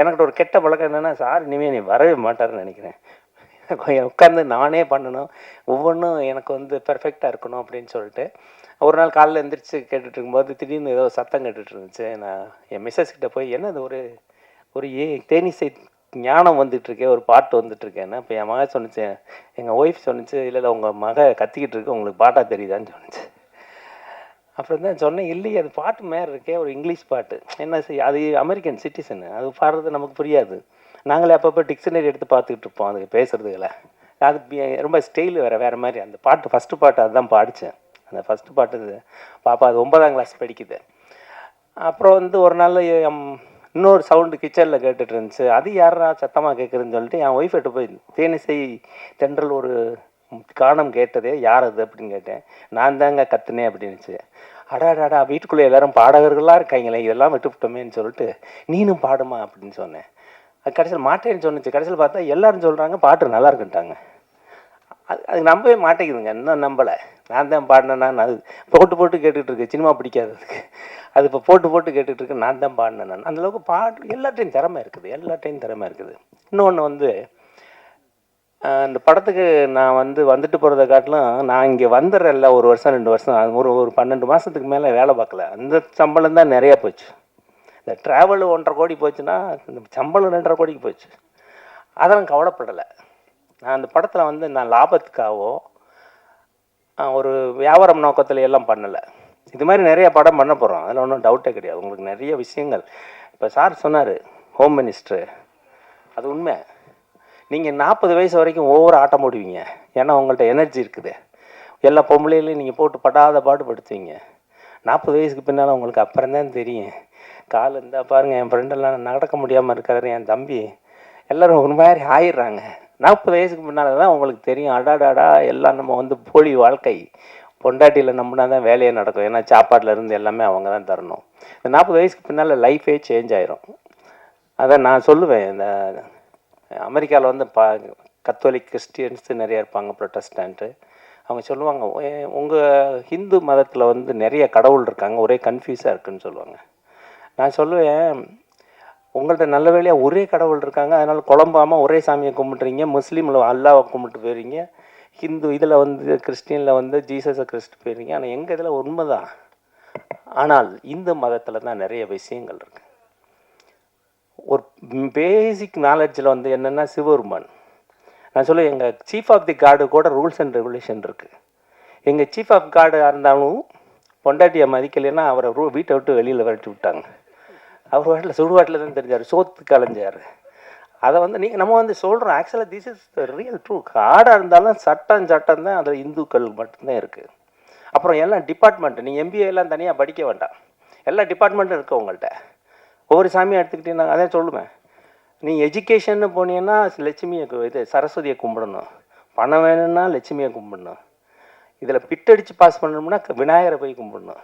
எனக்கு ஒரு கெட்ட பழக்கம் என்னென்னா, சார் இனிமேல் நீ வரவே மாட்டாருன்னு நினைக்கிறேன். உட்காந்து நானே பண்ணணும், ஒவ்வொன்றும் எனக்கு பெர்ஃபெக்டாக இருக்கணும் அப்படின்னு சொல்லிட்டு. ஒரு நாள் காலையில் எழுந்திரிச்சு கேட்டுட்டு இருக்கும்போது திடீர்னு ஏதோ சத்தம் கேட்டுட்டு இருந்துச்சு. நான் என் மிஸ்ஸஸ் கிட்டே போய், என்னது ஒரு தேனிசை ஞானம் வந்துட்டுருக்கேன், ஒரு பாட்டு வந்துட்டுருக்கேன்னா. இப்போ என் மக சொன்னிச்சு, எங்கள் ஒய்ஃப் சொன்னிச்சு, இல்லை உங்கள் மக கத்திக்கிட்டு இருக்கு, உங்களுக்கு பாட்டாக தெரியுதான்னு சொன்னிச்சு. அப்புறம் தான் சொன்னேன், இல்லையே அது பாட்டு மேலே இருக்கே, ஒரு இங்கிலீஷ் பாட்டு. என்ன செய்ய, அது அமெரிக்கன் சிட்டிசனு, அது பாடுறது நமக்கு புரியாது. நாங்களே அப்பப்போ டிக்ஷனரி எடுத்து பார்த்துக்கிட்டு இருப்போம் அதுக்கு பேசுகிறதுல. அது ரொம்ப ஸ்டைல் வேறு மாதிரி. அந்த பாட்டு ஃபஸ்ட்டு பாட்டு அதுதான் பாடித்தேன். அந்த ஃபஸ்ட்டு பாட்டு பாப்பா அது 9ஆம் கிளாஸ் படிக்குது. அப்புறம் ஒரு நாள் இன்னொரு சவுண்டு கிச்சனில் கேட்டுட்டு இருந்துச்சு. அது யாரா சத்தமாக கேட்குறதுன்னு சொல்லிட்டு என் ஒய்ஃப் கிட்ட போய், தேனிசை தென்றல் ஒரு காணம் கேட்டதே யார் அது அப்படின்னு கேட்டேன். நான் தாங்க கத்துனேன் அப்படின்னுச்சு. அடாடாடா, வீட்டுக்குள்ளே எல்லாரும் பாடகர்களாக இருக்காங்களே, இதெல்லாம் விட்டுவிட்டோமேன்னு சொல்லிட்டு நீனும் பாடுமா அப்படின்னு சொன்னேன். அது கடைசியில் மாட்டேன்னு சொன்னிச்சு. கடைசியில் பார்த்தா எல்லாரும் சொல்கிறாங்க பாட்டு நல்லா இருக்குன்ட்டாங்க. அது நம்பவே மாட்டேங்குதுங்க, இன்னும் நம்பலை. நான் தான் பாடினேன்னா, அது போட்டு கேட்டுக்கிட்டு இருக்கு. சினிமா பிடிக்காததுக்கு அது இப்போ போட்டு கேட்டுக்கிட்டு இருக்கு. நான் தான் பாடினேன். நான் அந்தளவுக்கு பாட்டு எல்லாத்தையும் திறமை இருக்குது. இன்னொன்று இந்த படத்துக்கு நான் வந்துட்டு போகிறத காட்டிலும், நான் இங்கே வந்துடுறேன்ல 1 வருஷம் 2 வருஷம், அது ஒரு 12 மாதத்துக்கு மேலே வேலை பார்க்கல. அந்த சம்பளம் தான் நிறையா போச்சு. இந்த ட்ராவல் 1.5 கோடி போச்சுன்னா, இந்த சம்பளம் 2.5 கோடிக்கு போச்சு. அதெல்லாம் கவலைப்படலை. நான் அந்த படத்தில் நான் லாபத்துக்காகவோ ஒரு வியாபாரம் நோக்கத்தில் எல்லாம் பண்ணலை. இது மாதிரி நிறைய படம் பண்ண போகிறோம், அதில் ஒன்றும் டவுட்டே கிடையாது. உங்களுக்கு நிறைய விஷயங்கள் இப்போ சார் சொன்னார், ஹோம் மினிஸ்டரு, அது உண்மை. நீங்கள் 40 வயசு வரைக்கும் ஒவ்வொரு ஆட்டம் போடுவீங்க, ஏன்னா உங்கள்கிட்ட எனர்ஜி இருக்குது. எல்லா பொம்பளையிலையும் நீங்கள் போட்டு படாத பாடு படுத்துவீங்க. 40 வயசுக்கு பின்னால் உங்களுக்கு அப்புறம் தான் தெரியும். கால் இருந்தால் பாருங்கள், என் ஃப்ரெண்டெல்லாம் நடக்க முடியாமல் இருக்காரு. என் தம்பி எல்லோரும் ஒரு மாதிரி ஆயிடுறாங்க. 40 வயசுக்கு முன்னால் தான் உங்களுக்கு தெரியும், அடாடாடா எல்லாம் நம்ம வந்து போலி வாழ்க்கை, பொண்டாட்டியில் நம்பினா தான் வேலையே நடக்கும். ஏன்னா சாப்பாட்டில் இருந்து எல்லாமே அவங்க தான் தரணும். இந்த 40 வயசுக்கு பின்னால் லைஃபே சேஞ்ச் ஆயிரும். அதான் நான் சொல்லுவேன், இந்த அமெரிக்காவில் வந்து கத்தோலிக் கிறிஸ்டியன்ஸு நிறைய இருப்பாங்க, ப்ரொட்டஸ்டன்ட்டு. அவங்க சொல்லுவாங்க, உங்கள் ஹிந்து மதத்தில் வந்து நிறைய கடவுள் இருக்காங்க, ஒரே கன்ஃபியூஸாக இருக்குதுன்னு சொல்லுவாங்க. நான் சொல்லுவேன், உங்கள்கிட்ட நல்ல வேலையாக ஒரே கடவுள் இருக்காங்க, அதனால் குழம்பாமல் ஒரே சாமியை கும்பிட்றீங்க. முஸ்லீமில் அல்லாவை கும்பிட்டு போயிடுறீங்க, ஹிந்து இதில் வந்து கிறிஸ்டினில் வந்து ஜீசஸை கிறிஸ்ட்டு போயிடுறீங்க. ஆனால் எங்கள் இதில் உண்மை தான். ஆனால் இந்து மதத்தில் தான் நிறைய விஷயங்கள் இருக்குது. ஒரு பேசிக் நாலேஜில் வந்து என்னென்னா சிவபெருமான். நான் சொல்ல, எங்கள் சீஃப் ஆஃப் தி கார்டு கூட ரூல்ஸ் அண்ட் ரெகுலேஷன் இருக்குது. எங்கள் சீஃப் ஆஃப் கார்டாக இருந்தாலும் பொண்டாட்டியை மதிக்கலைன்னா அவரை வீட்டை விட்டு வெளியில் விரட்டி விட்டாங்க. அவர் வாட்டில் சுடுவாட்டில் தான் தெரிஞ்சார், சோத்து கலைஞ்சார். அதை வந்து நம்ம வந்து சொல்கிறோம், ஆக்சுவலாக திஸ் இஸ் ரியல் ட்ரூ. காடாக இருந்தாலும் சட்டம் தான் அதில் இந்துக்கள் மட்டும்தான் இருக்குது. அப்புறம் எல்லாம் டிபார்ட்மெண்ட்டு, நீங்கள் எம்பிஏ எல்லாம் தனியாக படிக்க வேண்டாம், எல்லா டிபார்ட்மெண்ட்டும் இருக்குது உங்கள்கிட்ட. ஒவ்வொரு சாமியை எடுத்துக்கிட்டீங்கன்னா அதே சொல்லுவேன், நீங்கள் எஜுகேஷன்னு போனீங்கன்னா லட்சுமியை சரஸ்வதியை கும்பிடணும், பணம் வேணும்னா லட்சுமியை கும்பிடணும், இதில் பிட்டடிச்சு பாஸ் பண்ணணும்னா விநாயகரை போய் கும்பிடணும்.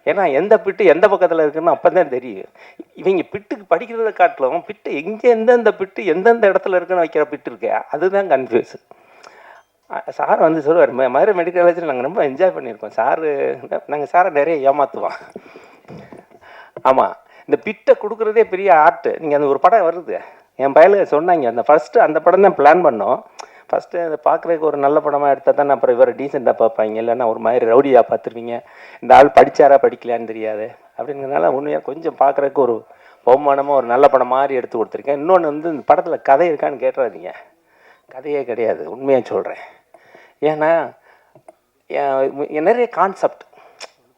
ஏன்னா எந்த பிட்டு எந்த பக்கத்தில் இருக்குன்னு அப்போ தான் தெரியும். இவங்க பிட்டுக்கு படிக்கிறத காட்டிலும் பிட்டு எந்தெந்த பிட்டு எந்தெந்த இடத்துல இருக்குன்னு வைக்கிற பிட்டு இருக்கு, அதுதான் கன்ஃபியூஸ். சார் வந்து சொல்லுவார், மதுரை மெடிக்கல் காலேஜில் நாங்கள் ரொம்ப என்ஜாய் பண்ணியிருக்கோம். நாங்கள் சாரை நிறைய ஏமாற்றுவோம். ஆமாம், இந்த பிட்டை கொடுக்குறதே பெரிய ஆர்ட்டு. நீங்கள் அந்த ஒரு படம் வருது, என் பயலுக்கு சொன்னாங்க, அந்த ஃபஸ்ட்டு அந்த படம் தான் பிளான் பண்ணோம். ஃபஸ்ட்டு அதை பார்க்குறதுக்கு ஒரு நல்ல படமாக எடுத்தால் தான் அப்புறம் இவரை டீசெண்டாக பார்ப்பாங்க, இல்லைன்னா ஒரு மாதிரி ரவுடியாக பார்த்துருவீங்க, இந்த ஆள் படித்தாரா படிக்கலான்னு தெரியாது அப்படிங்கிறதுனால உண்மையாக கொஞ்சம் பார்க்குறதுக்கு ஒரு பகுமானமாக ஒரு நல்ல படம் மாதிரி எடுத்து கொடுத்துருக்கேன். இன்னொன்று வந்து இந்த படத்தில் கதை இருக்கான்னு கேட்டுறாதீங்க, கதையே கிடையாது, உண்மையாக சொல்கிறேன். ஏன்னா நிறைய கான்செப்ட்,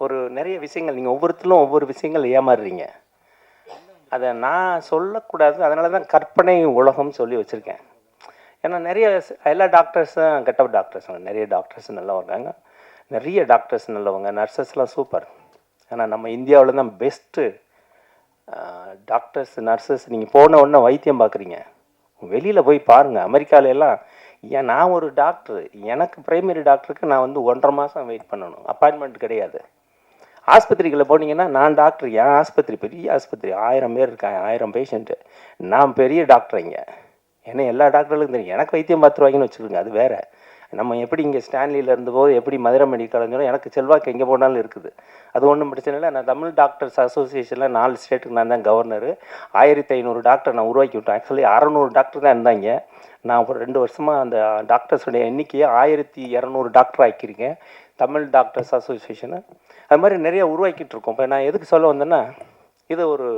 ஒரு நிறைய விஷயங்கள், நீங்கள் ஒவ்வொருத்தரும் ஒவ்வொரு விஷயங்கள் ஏமாறுறீங்க. அதை நான் சொல்லக்கூடாது, அதனால தான் கற்பனை உலகம் சொல்லி வச்சுருக்கேன். ஏன்னா நிறைய எல்லா டாக்டர்ஸும் கெட்ட டாக்டர்ஸ், நிறைய டாக்டர்ஸ் நல்லா இருக்காங்க, நிறைய டாக்டர்ஸ் நல்லவங்க, நர்சஸ்லாம் சூப்பர். ஆனால் நம்ம இந்தியாவில் தான் பெஸ்ட்டு டாக்டர்ஸ் நர்சஸ். நீங்கள் போன உடனே வைத்தியம் பார்க்குறீங்க, வெளியில் போய் பாருங்கள். அமெரிக்காவிலலாம் நான் ஒரு டாக்டர், எனக்கு பிரைமரி டாக்டருக்கு நான் வந்து 1.5 மாதம் வெயிட் பண்ணணும், அப்பாயின்மெண்ட் கிடையாது. ஆஸ்பத்திரிகளை போனீங்கன்னா நான் டாக்டர், என் ஆஸ்பத்திரி பெரிய ஆஸ்பத்திரி, 1000 பேர் இருக்காங்க, 1000 பேஷண்ட்டு, நான் பெரிய டாக்டர் இங்கே. ஏன்னா எல்லா டாக்டர்களுக்கும் தெரியும், எனக்கு வைத்தியம் பார்த்துருவாங்கன்னு வச்சுக்கோங்க, அது வேறு. நம்ம எப்படி இங்கே ஸ்டான்லியில் இருந்தபோது எப்படி மதுரை மெடிக்கல் காலேஜ் எனக்கு செல்வாக்கு எங்கே போனாலும் இருக்குது, அது ஒன்றும் பிரச்சனை இல்லை. நான் தமிழ் டாக்டர்ஸ் அசோசியேஷனில் 4 ஸ்டேட்டுக்கு நான் தான் கவர்னரு. 1500 டாக்டர் நான் உருவாக்கி விட்டேன். ஆக்சுவலி 600 டாக்டர் தான் இருந்தாங்க. நான் ஒரு 2 வருஷமாக அந்த டாக்டர்ஸுடைய எண்ணிக்கையை 1200 டாக்டர் ஆக்கியிருக்கேன், தமிழ் டாக்டர்ஸ் அசோசியேஷனை. அது மாதிரி நிறைய உருவாக்கிட்டு இருக்கோம். இப்போ நான் எதுக்கு சொல்ல வந்தேன்னா, இது ஒரு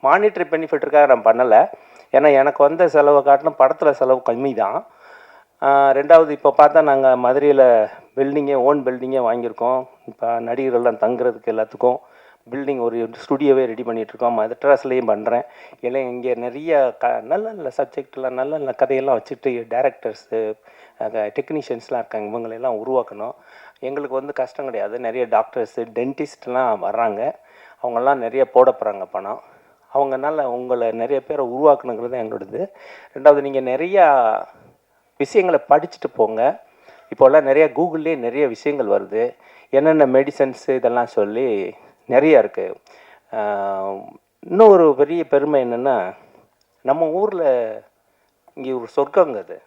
மானிட்டரி பெனிஃபிட்டுக்காக நான் பண்ணலை. ஏன்னா எனக்கு வந்த செலவை காட்டிலும் படத்தில் செலவு கம்மி தான். 2வது இப்போ பார்த்தா நாங்கள் மதுரையில் ஓன் பில்டிங்கே வாங்கியிருக்கோம். இப்போ நடிகர்கள்லாம் தங்குறதுக்கு எல்லாத்துக்கும் பில்டிங், ஒரு ஸ்டுடியோவே ரெடி பண்ணிகிட்ருக்கோம். மெட்ராஸ்லேயும் பண்ணுறேன். இல்லை இங்கே நிறைய நல்ல நல்ல சப்ஜெக்ட்லாம் நல்ல நல்ல கதையெல்லாம் வச்சுட்டு டேரக்டர்ஸு டெக்னீஷியன்ஸ்லாம் இருக்காங்க, இவங்களெல்லாம் உருவாக்கணும். எங்களுக்கு வந்து கஷ்டம் கிடையாது. நிறைய டாக்டர்ஸு டென்டிஸ்ட்லாம் வர்றாங்க, அவங்கெல்லாம் நிறைய போட போகிறாங்க பணம். அவங்கனால உங்களை நிறைய பேரை உருவாக்கணுங்கிறது எங்களோடது. 2வது, நீங்கள் நிறையா விஷயங்களை படிச்சுட்டு போங்க. இப்போல்லாம் நிறையா கூகுள்லேயே நிறைய விஷயங்கள் வருது, என்னென்ன மெடிசன்ஸு இதெல்லாம் சொல்லி நிறையா இருக்குது. இன்னும் ஒரு பெரிய பெருமை என்னென்னா, நம்ம ஊரில் இங்கே ஒரு சொர்க்கங்க அது.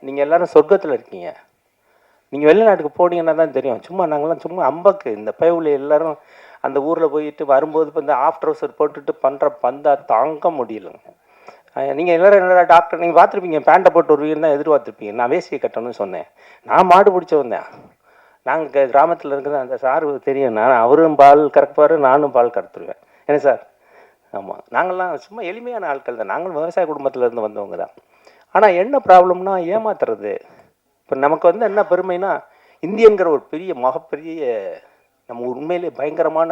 நீங்கள் எல்லோரும் சொர்க்கத்தில் இருக்கீங்க. நீங்கள் வெளிநாட்டுக்கு போனீங்கன்னா தான் தெரியும். சும்மா நாங்கள்லாம் சும்மா அம்பக்கு இந்த பயவுல எல்லோரும் அந்த ஊரில் போயிட்டு வரும்போது இப்போ இந்த ஆஃப் ட்ரவுசர் போட்டுட்டு பண்ணுற பந்தா தாங்க முடியலங்க. நீங்கள் எல்லோரும் என்னடா டாக்டர், நீங்கள் பார்த்துருப்பீங்க, பேண்ட்டை போட்டு வருவீங்கன்னு தான் எதிர்பார்த்துருப்பீங்க. நான் வேஷ்டியை கட்டணும்னு சொன்னேன். நான் மாடு பிடிச்ச வந்தேன். நாங்கள் கிராமத்தில் இருக்கிறது அந்த சாரு தெரியும், நான் அவரும் பால் கறப்பார், நானும் பால் கறத்துருவேன். என்ன சார்? ஆமாம், நாங்கள்லாம் சும்மா எளிமையான ஆட்கள் தான். நாங்களும் விவசாய குடும்பத்தில் வந்தவங்க தான். ஆனால் என்ன ப்ராப்ளம்னா ஏமாத்துறது. இப்போ நமக்கு வந்து என்ன பெருமைனா, இந்தியன்கிற ஒரு பெரிய மகப்பெரிய, நம்ம உண்மையிலே பயங்கரமான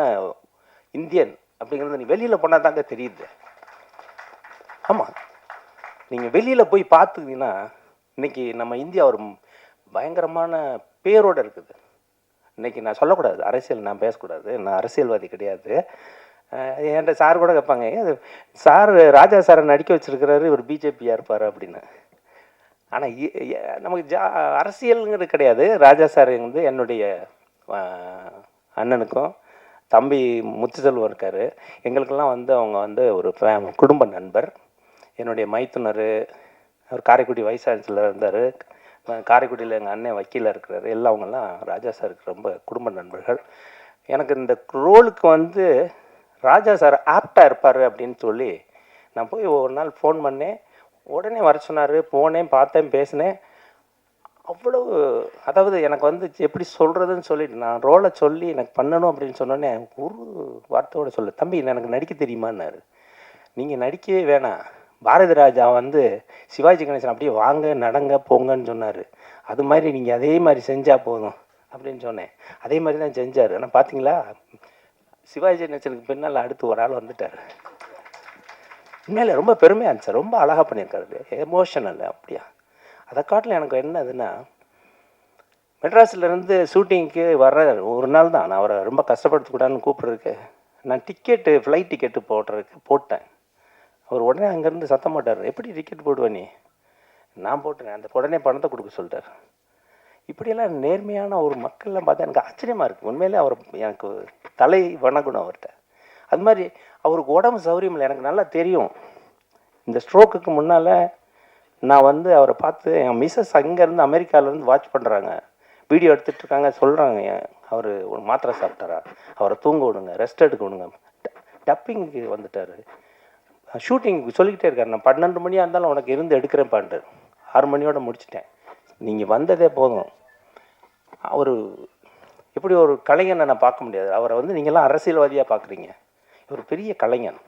இந்தியன் அப்படிங்கிறது நீ வெளியில் போனால் தாங்க தெரியுது. ஆமாம், நீங்கள் வெளியில் போய் பார்த்துக்கிங்கன்னா இன்றைக்கி நம்ம இந்தியா ஒரு பயங்கரமான பேரோடு இருக்குது. இன்றைக்கி நான் சொல்லக்கூடாது, அரசியல் நான் பேசக்கூடாது, நான் அரசியல்வாதி கிடையாது. என்கிட்ட சார் கூட கேட்பாங்க, அது சார் ராஜா சாரை நடிக்க வச்சிருக்கிறாரு, இவர் பிஜேபியாக இருப்பார் அப்படின்னு. ஆனால் நமக்கு அரசியலுங்கிறது கிடையாது. ராஜா சார் வந்து என்னுடைய அண்ணனுக்கும் தம்பி முத்துசெல்வம் இருக்கார், எங்களுக்கெல்லாம் வந்து அவங்க வந்து ஒரு குடும்ப நண்பர். என்னுடைய மைத்துனர் அவர் காரைக்குடி வைஸ் சான்சலர் இருந்தார், காரைக்குடியில் எங்கள் அண்ணன் வக்கீலாக இருக்கிறாரு. அவங்கெல்லாம் ராஜா சாருக்கு ரொம்ப குடும்ப நண்பர்கள். எனக்கு இந்த ரோலுக்கு வந்து ராஜா சார் ஆப்டாக இருப்பார் அப்படின்னு சொல்லி நான் போய் ஒரு நாள் ஃபோன் பண்ணேன். உடனே வர சொன்னார். போனேன், பார்த்தேன், பேசினேன். அவ்வளவு, அதாவது எனக்கு வந்து எப்படி சொல்கிறதுன்னு சொல்லிட்டு நான் ரோலை சொல்லி எனக்கு பண்ணணும் அப்படின்னு சொன்னோன்னே ஒரு வார்த்தையோடு சொல்லு, தம்பி எனக்கு நடிக்க தெரியுமான்னாரு. நீங்கள் நடிக்கவே வேணாம், பாரதி ராஜா வந்து சிவாஜி கணேசன் அப்படியே வாங்க நடங்க போங்கன்னு சொன்னார், அது மாதிரி நீங்கள் அதே மாதிரி செஞ்சால் போதும் அப்படின்னு சொன்னேன். அதே மாதிரி தான் செஞ்சார். ஆனால் பார்த்தீங்களா, சிவாஜி கணேசனுக்கு பின்னால் அடுத்து ஒரு ஆள் வந்துட்டார். உண்மையில ரொம்ப பெருமையாக இருந்துச்சு. ரொம்ப அழகாக பண்ணியிருக்காரு, எமோஷனல். அப்படியா அதை காட்டில் எனக்கு என்னதுன்னா, மெட்ராஸ்லேருந்து ஷூட்டிங்க்கு வர்ற ஒரு நாள் தான் நான் அவரை ரொம்ப கஷ்டப்படுத்தக்கூடாதுன்னு கூப்பிட்றதுக்கு நான் ஃப்ளைட் டிக்கெட்டு போட்டேன். அவர் உடனே அங்கேருந்து சத்தம் போட்டார், எப்படி டிக்கெட் போடுவ நீ? நான் போட்டேன். அந்த உடனே பணத்தை கொடுக்க சொல்லிட்டார். இப்படியெல்லாம் நேர்மையான ஒரு மக்கள்லாம் பார்த்தா எனக்கு ஆச்சரியமாக இருக்குது. உண்மையிலே அவர் எனக்கு தலை வணங்கணும் அவர்கிட்ட. அது மாதிரி அவருக்கு உடம்பு சௌகரியம் இல்லை, எனக்கு நல்லா தெரியும். இந்த ஸ்ட்ரோக்குக்கு முன்னால் நான் வந்து அவரை பார்த்து, என் மிஸ்ஸஸ் அங்கேருந்து அமெரிக்காவிலேருந்து வாட்ச் பண்ணுறாங்க, வீடியோ எடுத்துகிட்ருக்காங்க, சொல்கிறாங்க அவர் ஒரு மாத்திரை சாப்பிட்டாரா, அவரை தூங்க விடுங்க, ரெஸ்ட் எடுக்க விடுங்க. டப்பிங்க்கு வந்துட்டார், ஷூட்டிங்க்கு சொல்லிக்கிட்டே இருக்கார். நான் 12 மணியாக இருந்தாலும் உனக்கு இருந்து எடுக்கிறேன்ப்பான்ட்டு 6 மணியோடு முடிச்சிட்டேன். நீங்கள் வந்ததே போதும். அவர் எப்படி ஒரு கலைஞனை நான் பார்க்க முடியாது. அவரை வந்து நீங்கள்லாம் அரசியல்வாதியாக பார்க்குறீங்க, ஒரு பெரிய கலைஞன்.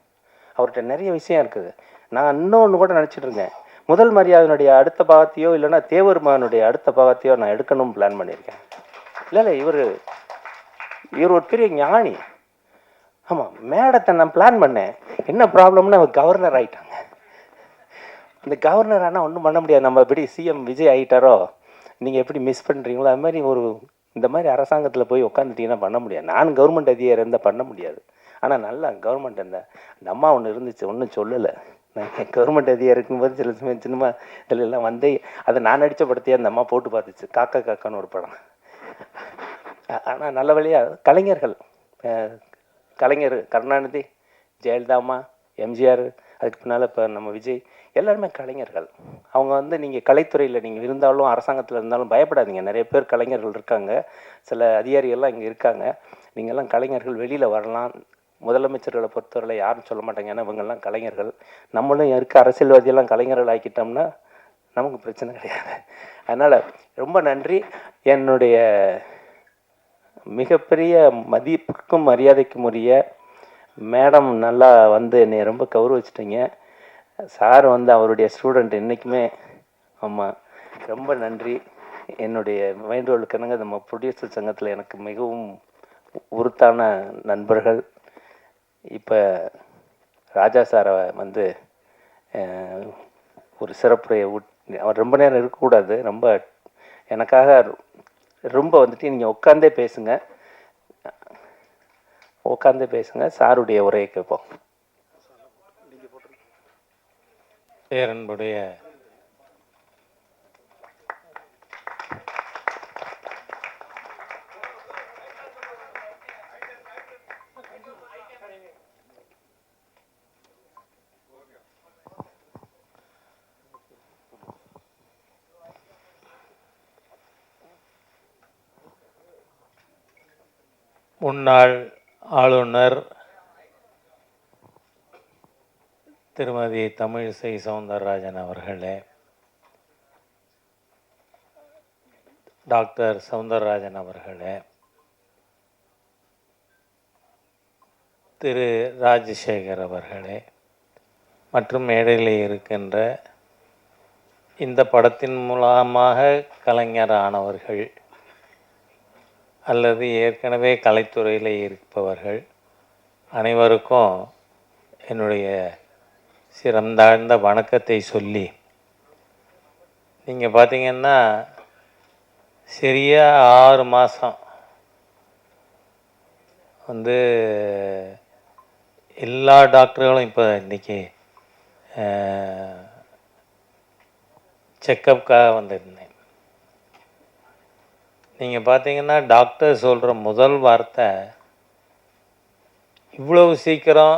அவர்கிட்ட நிறைய விஷயம் இருக்குது. நான் இன்னொன்று கூட நினச்சிட்டு இருந்தேன், முதல் மரியாதையினுடைய அடுத்த பாகத்தையோ இல்லைன்னா தேவர் மகனுடைய அடுத்த பாகத்தையோ நான் எடுக்கணும்னு பிளான் பண்ணியிருக்கேன். இல்லை இவர் ஒரு பெரிய ஞானி. ஆமாம், மேடத்தை நான் பிளான் பண்ணேன். என்ன ப்ராப்ளம்னு அவர் கவர்னர் ஆகிட்டாங்க. அந்த கவர்னர் ஆனால் ஒன்றும் பண்ண முடியாது. நம்ம எப்படி சிஎம் விஜய் ஆகிட்டாரோ, நீங்கள் எப்படி மிஸ் பண்ணுறீங்களோ அது மாதிரி இந்த மாதிரி அரசாங்கத்தில் போய் உட்காந்துட்டீங்கன்னா பண்ண முடியாது. நான் கவர்மெண்ட் அதிகாரி இருந்தால் பண்ண முடியாது. ஆனால் நல்லா கவர்மெண்ட் அந்த அம்மா ஒன்று இருந்துச்சு, ஒன்றும் சொல்லலை. நான் கவர்மெண்ட் அதிகாரி இருக்கும்போது சில சமயம் சினிமா இதிலெல்லாம் வந்து அதை நான் நடித்த படத்தையே அந்த அம்மா போட்டு பார்த்துச்சு, காக்கா காக்கான்னு ஒரு படம். ஆனால் நல்ல வழியாக கலைஞர் கருணாநிதி, ஜெயலலிதா அம்மா, எம்ஜிஆர், அதுக்கு பின்னால் இப்போ நம்ம விஜய், எல்லாருமே கலைஞர்கள். அவங்க வந்து நீங்கள் கலைத்துறையில் நீங்கள் இருந்தாலும் அரசாங்கத்தில் இருந்தாலும் பயப்படாதீங்க. நிறைய பேர் கலைஞர்கள் இருக்காங்க, சில அதிகாரிகள்லாம் இங்கே இருக்காங்க. நீங்கள்லாம் கலைஞர்கள், வெளியில் வரலாம். முதலமைச்சர்களை பொறுத்தவரை யாரும் சொல்ல மாட்டாங்க, ஏன்னா இவங்கெல்லாம் கலைஞர்கள். நம்மளும் இருக்க அரசியல்வாதியெல்லாம் கலைஞர்கள் ஆக்கிட்டோம்னா நமக்கு பிரச்சனை கிடையாது. அதனால் ரொம்ப நன்றி. என்னுடைய மிகப்பெரிய மதிப்புக்கும் மரியாதைக்கும் உரிய மேடம் நல்லா வந்து என்னை ரொம்ப கௌரவிச்சிட்டிங்க. சார் வந்து அவருடைய ஸ்டூடெண்ட் என்றைக்குமே. ஆமாம், ரொம்ப நன்றி. என்னுடைய வேண்டுகோளுக்கு என்னங்க, நம்ம ப்ரொடியூசர் சங்கத்தில் எனக்கு மிகவும் உறுத்தான நண்பர்கள். இப்போ ராஜா சாரை வந்து ஒரு சிறப்புரையை அவர் ரொம்ப நேரம் இருக்கக்கூடாது, ரொம்ப எனக்காக ரொம்ப வந்துட்டு நீங்கள் உட்காந்தே பேசுங்க, சாருடைய உரையை கேட்போம். பேரன்புடைய முன்னாள் ஆளுநர் திருமதி தமிழிசை சவுந்தரராஜன் அவர்களே, டாக்டர் சவுந்தரராஜன் அவர்களே, திரு ராஜசேகர் அவர்களே, மற்றும் மேடையில் இருக்கின்ற இந்த படத்தின் மூலமாக கலைஞரானவர்கள் அல்லது ஏற்கனவே கலைத்துறையில் இருப்பவர்கள் அனைவருக்கும் என்னுடைய சிறந்தாழ்ந்த வணக்கத்தை சொல்லி, நீங்கள் பார்த்தீங்கன்னா சரியாக 6 மாதம் வந்து எல்லா டாக்டர்களும் இப்போ இன்றைக்கி செக்கப்புக்காக வந்திருந்தேன். நீங்கள் பார்த்தீங்கன்னா டாக்டர் சொல்கிற முதல் வார்த்தை, இவ்வளவு சீக்கிரம்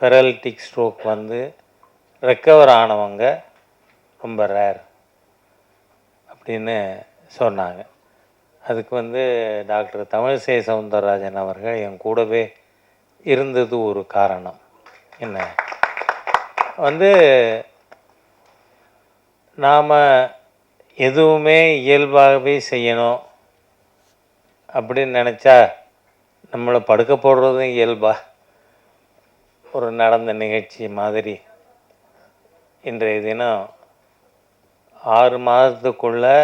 பெரலிட்டிக் ஸ்ட்ரோக் வந்து ரெக்கவர் ஆனவங்க ரொம்ப ரேர் அப்படின்னு சொன்னாங்க. அதுக்கு வந்து டாக்டர் தமிழிசை சவுந்தரராஜன் அவர்கள் என் கூடவே இருந்தது ஒரு காரணம். என்ன வந்து நாம் எதுவுமே இயல்பாகவே செய்யணும் அப்படின்னு நினச்சா நம்மளை படுக்க போடுறதும் இயல்பாக ஒரு நடந்த நிகழ்ச்சி மாதிரி இன்றைய தினம் 6 மாதத்துக்குள்ளே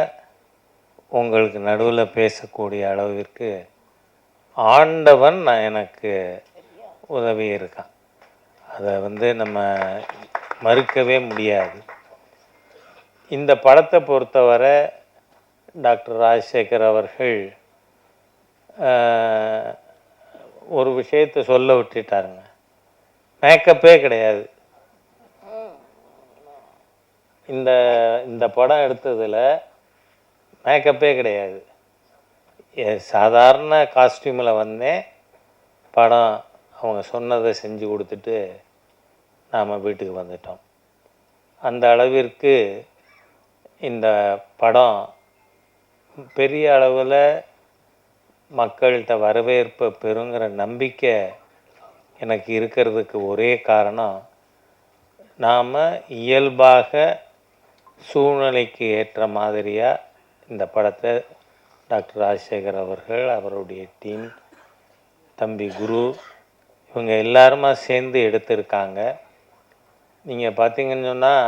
உங்களுக்கு நடுவில் பேசக்கூடிய அளவிற்கு ஆண்டவன் எனக்கு உதவி இருக்கான். அதை வந்து நம்ம மறுக்கவே முடியாது. இந்த படத்தை பொறுத்தவரை டாக்டர் ராஜசேகர் அவர்கள் ஒரு விஷயத்தை சொல்ல விட்டுட்டாருங்க. மேக்கப்பே கிடையாது. இந்த படம் எடுத்ததில் மேக்கப்பே கிடையாது. சாதாரண காஸ்டியூமில் வந்தேன். படம் அவங்க சொன்னதை செஞ்சு கொடுத்துட்டு நாம் வீட்டுக்கு வந்துட்டோம். அந்த அளவிற்கு இந்த படம் பெரிய அளவில் மக்கள்கிட்ட வரவேற்பை பெறுங்கிற நம்பிக்கை எனக்கு இருக்கிறதுக்கு ஒரே காரணம், நாம் இயல்பாக சூழ்நிலைக்கு ஏற்ற மாதிரியாக இந்த படத்தை டாக்டர் ராஜசேகர் அவர்கள், அவருடைய டீம், தம்பி குரு, இவங்க எல்லாருமா சேர்ந்து எடுத்திருக்காங்க. நீங்கள் பார்த்தீங்கன்னு சொன்னால்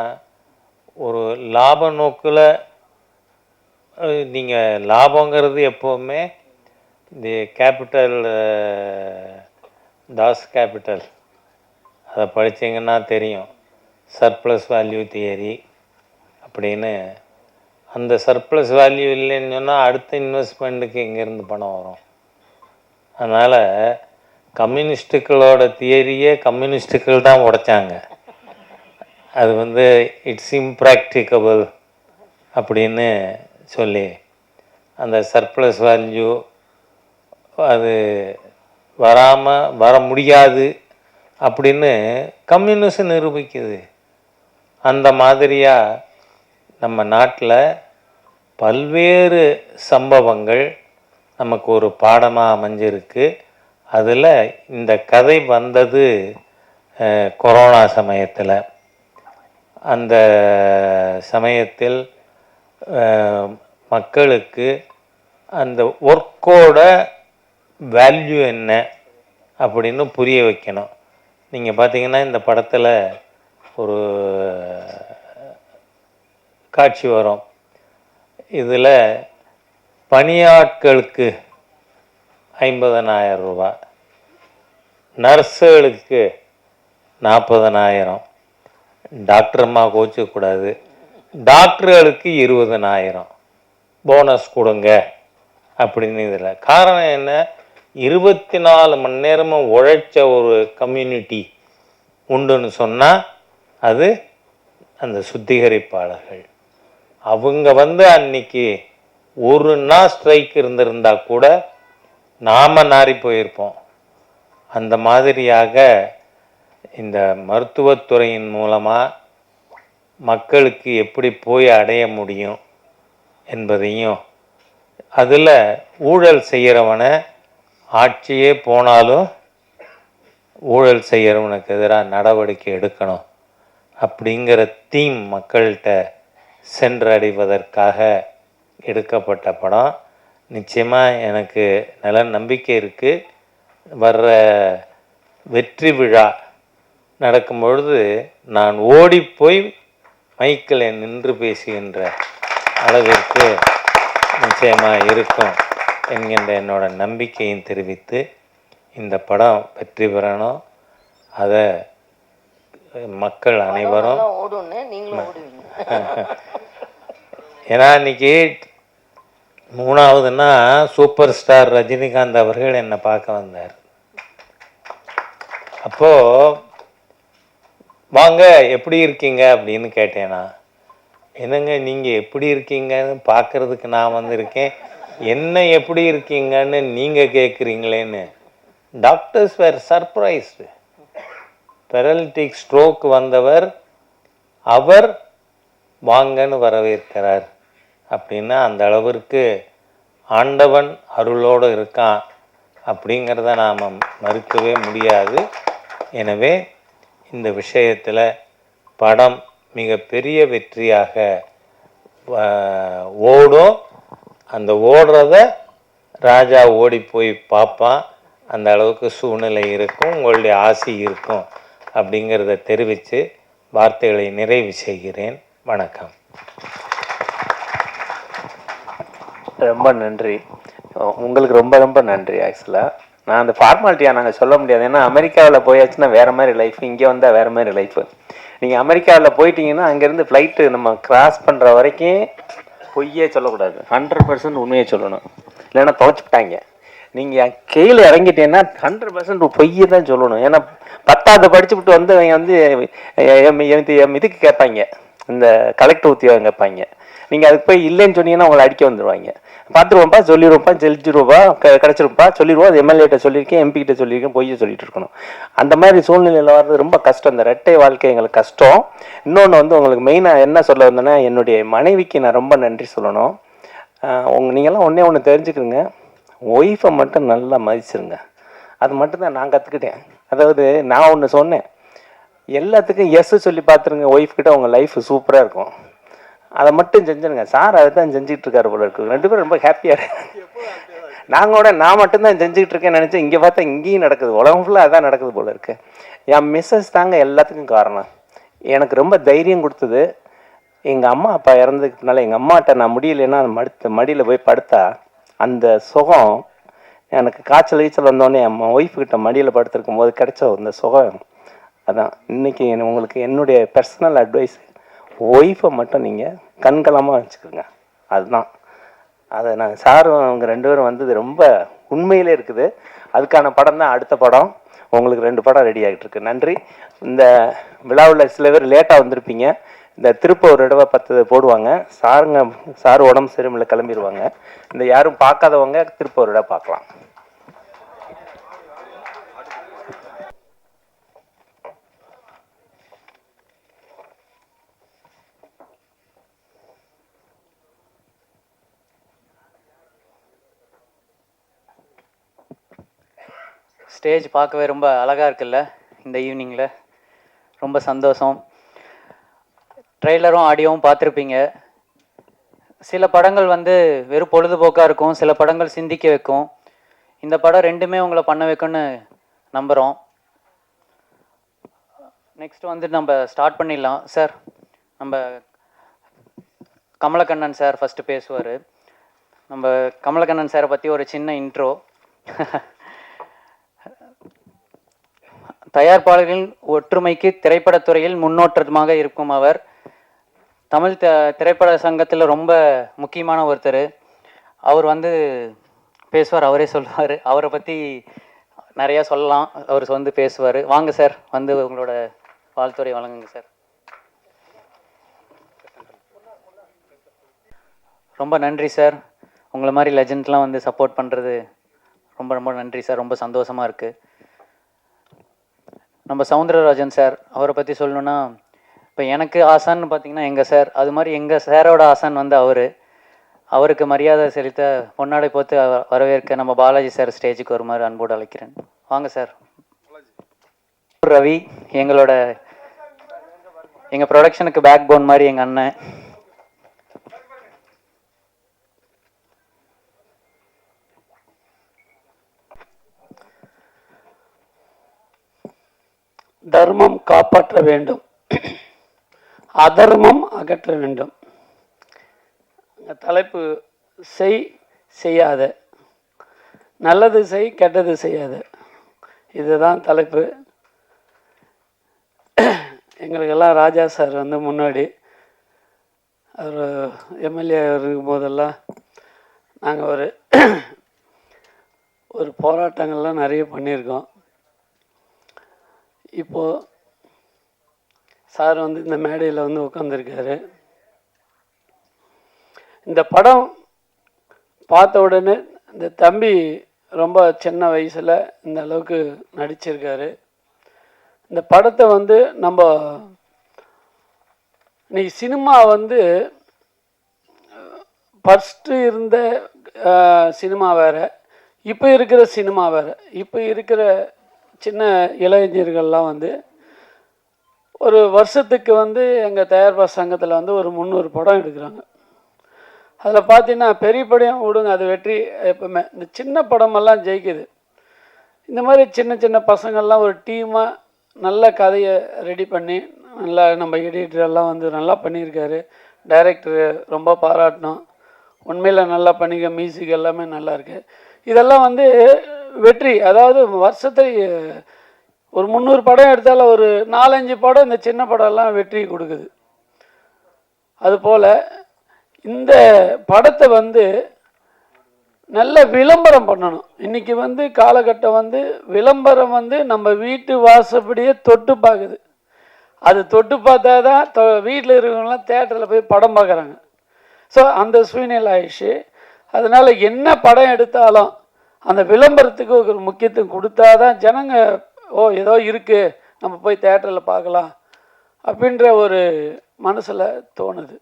ஒரு லாப நோக்கில், நீங்கள் லாபங்கிறது எப்போவுமே இந்த கேபிட்டல், தாஸ் கேபிட்டல், அதை படித்தீங்கன்னா தெரியும், சர்ப்ளஸ் வேல்யூ தியரி அப்படின்னு. அந்த சர்ப்ளஸ் வேல்யூ இல்லைன்னு சொன்னால் அடுத்த இன்வெஸ்ட்மெண்ட்டுக்கு எங்கேருந்து பணம் வரும்? அதனால் கம்யூனிஸ்டுகளோட தியரியே கம்யூனிஸ்டுகள் தான் உடைச்சாங்க. அது வந்து இட்ஸ் இம்ப்ராக்டிகபிள் அப்படின்னு சொல்லி அந்த சர்ப்ளஸ் வேல்யூ அது வர முடியாது அப்படின்னு கம்யூனிஸ்ட் நிரூபிக்குது. அந்த மாதிரியாக நம்ம நாட்டில் பல்வேறு சம்பவங்கள் நமக்கு ஒரு பாடமாக அமைஞ்சிருக்கு. அதில் இந்த கதை வந்தது கொரோனா சமயத்தில். அந்த சமயத்தில் மக்களுக்கு அந்த ஒர்க்கோட வேல்யூ என்ன அப்படின்னு புரிய வைக்கணும். நீங்கள் பார்த்தீங்கன்னா இந்த படத்தில் ஒரு காட்சி வரும். இதில் பணியாட்களுக்கு 50,000 ரூபா, நர்ஸுகளுக்கு 40,000, டாக்டர்மா கோச்சக்கூடாது, டாக்டர்களுக்கு 20,000 போனஸ் கொடுங்க அப்படின்னு. இதில் காரணம் என்ன? 24 மணி நேரமும் உழைச்ச ஒரு கம்யூனிட்டி உண்டுன்னு சொன்னால் அது அந்த சுத்திகரிப்பாளர்கள். அவங்க வந்து அன்னைக்கு ஒரு நாள் ஸ்ட்ரைக் இருந்திருந்தா கூட நாம் நாரி போயிருப்போம். அந்த மாதிரியாக இந்த மருத்துவத்துறையின் மூலமாக மக்களுக்கு எப்படி போய் அடைய முடியும் என்பதையும், அதில் ஊழல் செய்கிறவனை ஆட்சியே போனாலும் ஊழல் செய்கிறவனுக்கு எதிராக நடவடிக்கை எடுக்கணும் அப்படிங்கிற தீம் மக்கள்கிட்ட சென்றடைவதற்காக எடுக்கப்பட்ட படம். நிச்சயமாக எனக்கு நல்ல நம்பிக்கை இருக்குது. வர்ற வெற்றி விழா நடக்கும் பொழுது நான் ஓடிப்போய் மைக்கில் நின்று பேசுகின்ற அளவிற்கு நிச்சயமாக இருக்கும் என்கின்ற என்னோட நம்பிக்கையும் தெரிவித்து, இந்த படம் வெற்றி பெறணும். அதை மக்கள் அனைவரும் ஏன்னா இன்னைக்கு 3வதுன்னா சூப்பர் ஸ்டார் ரஜினிகாந்த் அவர்கள் என்னை பார்க்க வந்தார். அப்போது வாங்க எப்படி இருக்கீங்க அப்படின்னு கேட்டேனா, என்னங்க நீங்கள் எப்படி இருக்கீங்கன்னு பார்க்குறதுக்கு நான் வந்திருக்கேன், என்ன எப்படி இருக்கீங்கன்னு நீங்கள் கேட்குறீங்களேன்னு. டாக்டர்ஸ் வேர் சர்ப்ரைஸ்டு. பெரலிட்டிக் ஸ்ட்ரோக் வந்தவர் அவர் வாங்கன்னு வரவேற்கிறார் அப்படின்னா அந்த அளவிற்கு ஆண்டவன் அருளோடு இருக்கான் அப்படிங்கிறத நாம் மறுக்கவே முடியாது. எனவே இந்த விஷயத்தில் படம் மிகப்பெரிய வெற்றியாக ஓடும். அந்த ஓடுறத ராஜா ஓடி போய் பார்ப்பான். அந்த அளவுக்கு சூழ்நிலை இருக்கும், உங்களுடைய ஆசி இருக்கும் அப்படிங்கிறத தெரிவித்து வார்த்தைகளை நிறைவு செய்கிறேன். வணக்கம். ரொம்ப நன்றி. உங்களுக்கு ரொம்ப ரொம்ப நன்றி. ஆக்சுவலாக நான் அந்த ஃபார்மாலிட்டியாக நாங்கள் சொல்ல முடியாது. ஏன்னா அமெரிக்காவில் போயாச்சுன்னா வேறு மாதிரி லைஃப், இங்கே வந்தால் வேறு மாதிரி லைஃபு. நீங்கள் அமெரிக்காவில் போயிட்டீங்கன்னா அங்கேருந்து ஃப்ளைட்டு நம்ம கிராஸ் பண்ணுற வரைக்கும் பொய்யே சொல்லக்கூடாது, 100% உண்மையை சொல்லணும், இல்லைன்னா துவைச்சிட்டாங்க. நீங்கள் கீழே இறங்கிட்டீங்கன்னா 100% பொய்யை தான் சொல்லணும். ஏன்னா 10வது படிச்சுவிட்டு வந்து அவங்க வந்து இதுக்கு கேட்பாங்க, இந்த கலெக்டர் உத்தியோகம் கேட்பாங்க. நீங்கள் அதுக்கு போய் இல்லைன்னு சொன்னீங்கன்னா உங்களை அடிக்க வந்துடுவாங்க. பார்த்துருவோம்ப்பா, சொல்லிடுவோம்ப்பா, ஜெயிச்சிருவோப்பா, கிடச்சிருப்பா, சொல்லிடுவோம், அது எம்எல்ஏட்ட சொல்லியிருக்கேன், எம்பிக்கிட்ட சொல்லியிருக்கேன், பொய்யை சொல்லிட்டு இருக்கணும். அந்த மாதிரி சூழ்நிலையில் வர்றது ரொம்ப கஷ்டம். இந்த ரெட்டை வாழ்க்கை எங்களுக்கு கஷ்டம். இன்னொன்று வந்து உங்களுக்கு மெயினாக என்ன சொல்ல வந்தேன்னா, என்னுடைய மனைவிக்கு நான் ரொம்ப நன்றி சொல்லணும். நீங்கள்லாம் ஒன்று தெரிஞ்சுக்கிறீங்க, ஒய்ஃபை மட்டும் நல்லா மதிச்சிருங்க. அது மட்டும்தான் நான் கற்றுக்கிட்டேன். அதாவது நான் ஒன்று சொன்னேன், எல்லாத்துக்கும் எஸ் சொல்லி பார்த்துருங்க, ஒய்ஃப் கிட்ட உங்கள் லைஃப் சூப்பராக இருக்கும். அதை மட்டும் செஞ்சுருங்க. சார் அதை தான் செஞ்சுட்டு இருக்காரு போல இருக்கு. 2 பேரும் ரொம்ப ஹாப்பியாக இருக்கு. நான் மட்டும்தான் செஞ்சுக்கிட்டு இருக்கேன்னு நினச்சேன். இங்கே பார்த்தா இங்கேயும் நடக்குது, உலகம் ஃபுல்லாக அதான் நடக்குது போல இருக்கு. என் மிஸ்ஸஸ் தாங்க எல்லாத்துக்கும் காரணம். எனக்கு ரொம்ப தைரியம் கொடுத்தது. எங்கள் அம்மா அப்பா இறந்ததுக்குனால எங்கள் அம்மாட்ட நான் முடியலைன்னா மடியில் போய் படுத்தா அந்த சுகம் எனக்கு காய்ச்சல் வந்தோடனே என் ஒய்ஃப்கிட்ட மடியில் படுத்திருக்கும் போது கிடைச்ச அந்த சுகம் அதான். இன்றைக்கி உங்களுக்கு என்னுடைய பர்சனல் அட்வைஸ், ஒய்ஃபை மட்டும் நீங்கள் கண்கலமாக வச்சுக்கோங்க. அதுதான். அதை நான் சாரும் அவங்க 2 பேரும் வந்தது ரொம்ப உண்மையிலே இருக்குது. அதுக்கான படம் தான் அடுத்த படம். உங்களுக்கு 2 படம் ரெடி ஆகிட்டு இருக்கு. நன்றி. இந்த விழாவில் சில பேர் லேட்டாக வந்திருப்பீங்க. இந்த திருப்பூர் தடவை 10 போடுவாங்க. சார் உடம்பு சரியில்லை கிளம்பிடுவாங்க. இந்த யாரும் பார்க்காதவங்க திருப்பூர் தடவை பார்க்கலாம். ஸ்டேஜ் பார்க்கவே ரொம்ப அழகாக இருக்குல்ல இந்த ஈவினிங்கில். ரொம்ப சந்தோஷம். ட்ரெய்லரும் ஆடியோவும் பார்த்துருப்பீங்க. சில படங்கள் வந்து வெறும் பொழுதுபோக்காக இருக்கும், சில படங்கள் சிந்திக்க வைக்கும். இந்த படம் 2மே உங்களை பண்ண வைக்கும்னு நம்புகிறோம். நெக்ஸ்ட் வந்து நம்ம ஸ்டார்ட் பண்ணிடலாம். சார், நம்ம கமலக்கண்ணன் சார் ஃபஸ்ட்டு பேசுவார். நம்ம கமலக்கண்ணன் சாரை பற்றி ஒரு சின்ன இன்ட்ரோ. தயாரிப்பாளர்களின் ஒற்றுமைக்கு திரைப்படத்துறையில் முன்னோட்டமாக இருக்கும் அவர். தமிழ் திரைப்பட சங்கத்தில் ரொம்ப முக்கியமான ஒருத்தர். அவர் வந்து பேசுவார், அவரே சொல்லுவார். அவரை பற்றி நிறையா சொல்லலாம், அவர் வந்து பேசுவார். வாங்க சார், வந்து உங்களோட வாழ்த்துறை வழங்குங்க சார். ரொம்ப நன்றி சார். உங்களை மாதிரி லெஜண்ட்லாம் வந்து சப்போர்ட் பண்ணுறது ரொம்ப ரொம்ப நன்றி சார். ரொம்ப சந்தோஷமாக இருக்குது. நம்ம சவுந்தரராஜன் சார், அவரை பற்றி சொல்லணுன்னா, இப்போ எனக்கு ஆசான்னு பார்த்தீங்கன்னா எங்கள் சார், அது மாதிரி எங்கள் சாரோட ஆசான் வந்து அவருக்கு மரியாதை செலுத்த பொன்னாடை போத்து வரவேற்க நம்ம பாலாஜி சார் ஸ்டேஜுக்கு வருமாறு அன்போடு அழைக்கிறேன். வாங்க சார். ரவி, எங்கள் ப்ரொடக்ஷனுக்கு பேக் போன் மாதிரி எங்கள் அண்ணன். தர்மம் காப்பாற்ற வேண்டும், அதர்மம் அகற்ற வேண்டும். தலைப்பு செய்யாத, நல்லது செய், கெட்டது செய்யாத, இதுதான் தலைப்பு. எங்களுக்கெல்லாம் ராஜா சார் வந்து முன்னாடி அவர் எம்எல்ஏ இருக்கும் போதெல்லாம் நாங்கள் ஒரு போராட்டங்கள்லாம் நிறைய பண்ணியிருக்கோம். இப்போது சார் வந்து இந்த மேடையில் வந்து உட்காந்துருக்காரு. இந்த படம் பார்த்த உடனே இந்த தம்பி ரொம்ப சின்ன வயசில் இந்த அளவுக்கு நடிச்சிருக்காரு. இந்த படத்தை வந்து நம்ம இன்னைக்கு சினிமா வந்து ஃபஸ்ட்டு இருந்த சினிமா வேறு, இப்போ இருக்கிற சினிமா வேறு. இப்போ இருக்கிற சின்ன இளைஞர்கள்லாம் வந்து ஒரு வருஷத்துக்கு வந்து எங்கள் தயாரிப்பாளர் சங்கத்தில் வந்து ஒரு 300 படம் எடுக்கிறாங்க. அதில் பார்த்தீங்கன்னா பெரிய படம் விடுங்க, அது வெற்றி எப்பவுமே. இந்த சின்ன படமெல்லாம் ஜெயிக்குது. இந்த மாதிரி சின்ன சின்ன பசங்கள்லாம் ஒரு டீமாக நல்ல கதையை ரெடி பண்ணி நல்லா நம்ம எடிட்டரெல்லாம் வந்து நல்லா பண்ணியிருக்காரு. டைரக்டரு ரொம்ப பாராட்டணும். உண்மையில் நல்லா பண்ணிக்க, மியூசிக் எல்லாமே நல்லா இருக்குது. இதெல்லாம் வந்து வெற்றி. அதாவது வருஷத்துக்கு ஒரு 300 படம் எடுத்தாலும் ஒரு 4-5 படம் இந்த சின்ன படம்லாம் வெற்றி கொடுக்குது. அதுபோல் இந்த படத்தை வந்து நல்ல விளம்பரம் பண்ணணும். இன்றைக்கி வந்து காலகட்டம் வந்து விளம்பரம் வந்து நம்ம வீட்டு வாசப்படியே தொட்டு பார்க்குது. அது தொட்டு பார்த்தா தான் வீட்டில் இருக்கிறவங்களாம் தேட்டரில் போய் படம் பார்க்குறாங்க. ஸோ அந்த சூழ்நிலை ஆயிடுச்சு. அதனால் என்ன படம் எடுத்தாலும் அந்த விளம்பரத்துக்கு ஒரு முக்கியத்துவம் கொடுத்தா தான் ஜனங்க ஏதோ இருக்குது நம்ம போய் தேட்டரில் பார்க்கலாம் அப்படின்ற ஒரு மனசில் தோணுது.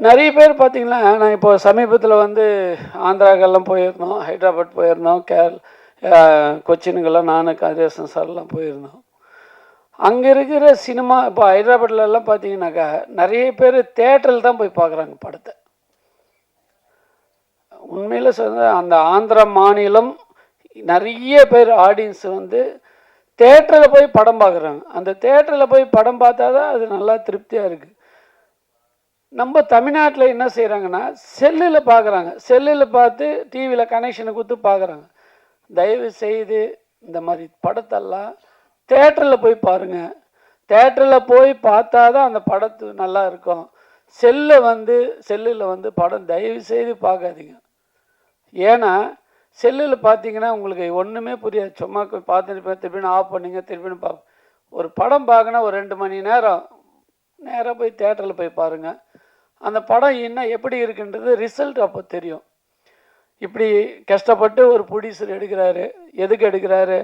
நிறைய பேர் பார்த்திங்கன்னா, நான் இப்போ சமீபத்தில் வந்து ஆந்திராக்கெல்லாம் போயிருந்தோம், ஹைதராபாத் போயிருந்தோம், கொச்சினுக்கெல்லாம் நானும் கதிரேசன் சார்லாம் போயிருந்தோம். அங்கே இருக்கிற சினிமா இப்போ ஹைதராபாத்லலாம் பார்த்தீங்கன்னாக்கா நிறைய பேர் தேட்டரில் தான் போய் பார்க்குறாங்க படத்தை. உண்மையில் சொல்ல அந்த ஆந்திரா மாநிலம் நிறைய பேர் ஆடியன்ஸ் வந்து தேட்டரில் போய் படம் பார்க்குறாங்க. அந்த தேட்டரில் போய் படம் பார்த்தா தான் அது நல்லா திருப்தியாக இருக்குது. நம்ம தமிழ்நாட்டில் என்ன செய்கிறாங்கன்னா செல்லில் பார்க்குறாங்க. செல்லில் பார்த்து டிவியில் கனெக்ஷனை கொடுத்து பார்க்குறாங்க. தயவு செய்து இந்த மாதிரி படத்தெல்லாம் தேட்டரில் போய் பாருங்கள். தேட்டரில் போய் பார்த்தா தான் அந்த படத்து நல்லா இருக்கும். செல்லில் வந்து படம் தயவு செய்து பார்க்காதீங்க. ஏன்னா செல்லில் பார்த்தீங்கன்னா உங்களுக்கு ஒன்றுமே புரியாது. சும்மா பார்த்துட்டு திருப்பின்னு ஆஃப் பண்ணிங்க, திருப்பின்னு ஒரு படம் பார்க்கணும் ஒரு 2 மணி நேரம் நேராக போய் தேட்டரில் போய் பாருங்கள். அந்த படம் என்ன எப்படி இருக்குன்றது ரிசல்ட் அப்போ தெரியும். இப்படி கஷ்டப்பட்டு ஒரு ப்ரொடியூசர் எடுக்கிறாரு. எதுக்கு எடுக்கிறாரு?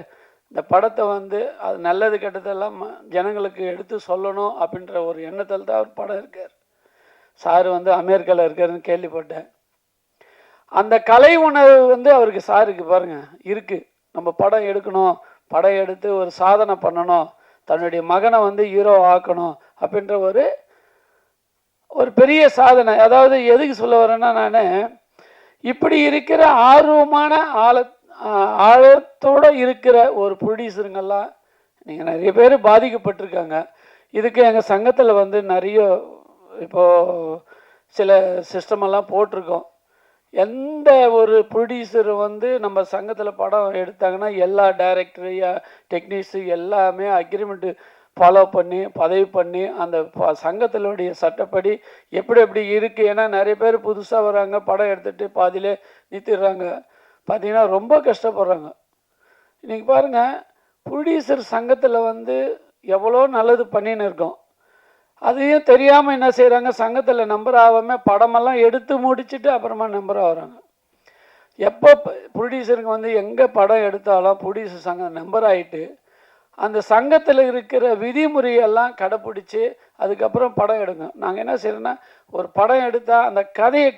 இந்த படத்தை வந்து அது நல்லது கெட்டதெல்லாம் ஜனங்களுக்கு எடுத்து சொல்லணும் அப்படின்ற ஒரு எண்ணத்தில் தான் அவர் படம் இருக்கார். சார் வந்து அமெரிக்காவில் இருக்காருன்னு கேள்விப்பட்டேன். அந்த கலை உணர்வு வந்து அவருக்கு சாருக்கு பாருங்கள் இருக்குது. நம்ம படம் எடுக்கணும், படம் எடுத்து ஒரு சாதனை பண்ணணும், தன்னுடைய மகனை வந்து ஹீரோ ஆக்கணும் அப்படின்ற ஒரு பெரிய சாதனை. அதாவது எதுக்கு சொல்ல வரேன்னா, நான் இப்படி இருக்கிற ஆர்வமான ஆழத்தோடு இருக்கிற ஒரு ப்ரொடியூசருங்கெல்லாம் நீங்கள் நிறைய பேர் பாதிக்கப்பட்டிருக்காங்க. இதுக்கு எங்கள் சங்கத்தில் வந்து நிறைய இப்போது சில சிஸ்டமெல்லாம் போட்டிருக்கோம். எந்த ஒரு ப்ரொடியூசர் வந்து நம்ம சங்கத்தில் படம் எடுத்தாங்கன்னா எல்லா டைரக்டரு டெக்னீஷியன்ஸு எல்லாமே அக்ரிமெண்ட்டு ஃபாலோ பண்ணி பதவி பண்ணி அந்த சங்கத்தினுடைய சட்டப்படி எப்படி இருக்குது. ஏன்னா நிறைய பேர் புதுசாக வராங்க, படம் எடுத்துகிட்டு பாதியிலே நிறுத்திடுறாங்க. பார்த்தீங்கன்னா ரொம்ப கஷ்டப்படுறாங்க. இன்றைக்கி பாருங்கள், ப்ரொடியூசர் சங்கத்தில் வந்து எவ்வளோ நல்லது பண்ணின்னு இருக்கோம். அதையும் தெரியாமல் என்ன செய்கிறாங்க, சங்கத்தில் நம்பர் ஆகாமல் படமெல்லாம் எடுத்து முடிச்சுட்டு அப்புறமா நம்பர் ஆகிறாங்க. எப்போ ப்ரொடியூசருக்கு வந்து எங்கே படம் எடுத்தாலும் ப்ரொடியூசர் சங்கம் நம்பர் ஆகிட்டு அந்த சங்கத்தில் இருக்கிற விதிமுறையெல்லாம் கடைப்பிடிச்சி அதுக்கப்புறம் படம் எடுங்க. நாங்கள் என்ன செய்யறோன்னா, ஒரு படம் எடுத்தால் அந்த கதையை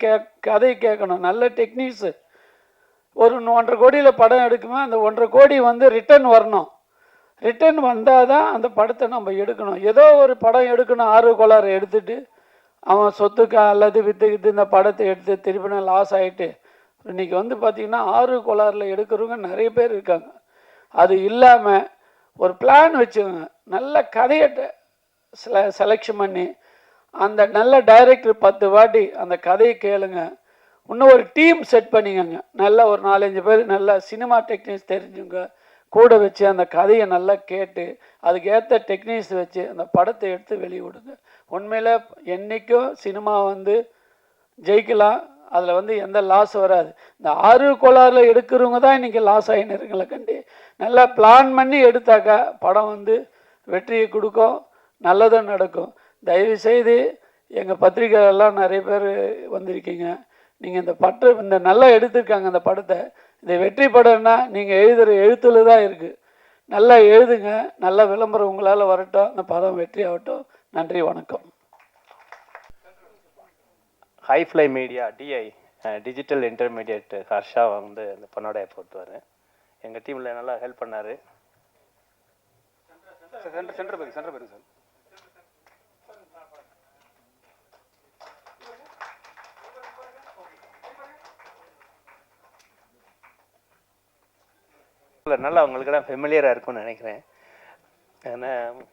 கேட்கணும். நல்ல டெக்னீக்ஸு ஒரு 1.5 கோடியில் படம் எடுக்குமே, அந்த 1.5 கோடி வந்து ரிட்டர்ன் வரணும். ரிட்டர்ன் வந்தால் தான் அந்த படத்தை நம்ம எடுக்கணும். ஏதோ ஒரு படம் எடுக்கணும் ஆர்வக்கோளாறு எடுத்துகிட்டு அவன் சொத்துக்கு அல்லது விற்றுக்கிட்டு இந்த படத்தை எடுத்து திருப்பினா லாஸ் ஆகிட்டு இன்றைக்கி வந்து பார்த்திங்கன்னா ஆர்வக்கோளாறில் எடுக்கிறவங்க நிறைய பேர் இருக்காங்க. அது இல்லாமல் ஒரு பிளான் வச்சுக்கோங்க. நல்ல கதையை செலெக்ஷன் பண்ணி அந்த நல்ல டைரக்டர் 10 வாட்டி அந்த கதையை கேளுங்க. இன்னும் ஒரு டீம் செட் பண்ணிக்கோங்க. நல்ல ஒரு 4-5 பேர் நல்ல சினிமா டெக்னீஷியன்ஸ் தெரிஞ்சுங்க கூட வச்சு அந்த கதையை நல்லா கேட்டு அதுக்கு ஏற்ற டெக்னீஷியன்ஸ் வச்சு அந்த படத்தை எடுத்து வெளியிடுங்க. உண்மையில் என்றைக்கும் சினிமா வந்து ஜெயிக்கலாம். அதில் வந்து எந்த லாஸ் வராது. இந்த ஆர்வ கோளாறில் எடுக்கிறவங்க தான் இன்றைக்கி லாஸ் ஆகின்னு இருக்குங்களே கண்டி. நல்லா பிளான் பண்ணி எடுத்தாக்கா படம் வந்து வெற்றியை கொடுக்கும், நல்லதும் நடக்கும். தயவுசெய்து எங்கள் பத்திரிக்கையெல்லாம் நிறைய பேர் வந்திருக்கீங்க. நீங்கள் இந்த நல்லா எடுத்திருக்காங்க அந்த படத்தை. இந்த வெற்றி படம்னா நீங்கள் எழுதுகிற எழுத்துல தான் இருக்குது. நல்லா எழுதுங்க, நல்ல விளம்பரம் உங்களால் வரட்டும், அந்த படம் வெற்றி ஆகட்டும். நன்றி, வணக்கம். Hifly media DI digital intermediate Harsha வந்து அந்த பொண்ணோடைய போட்டுவார். எங்கள் டீமில் நல்லா ஹெல்ப் பண்ணார். சென்டர் பேருக்கு சார். நல்லா உங்களுக்கெல்லாம் ஃபெமிலியராக இருக்கும்னு நினைக்கிறேன். ஏன்னா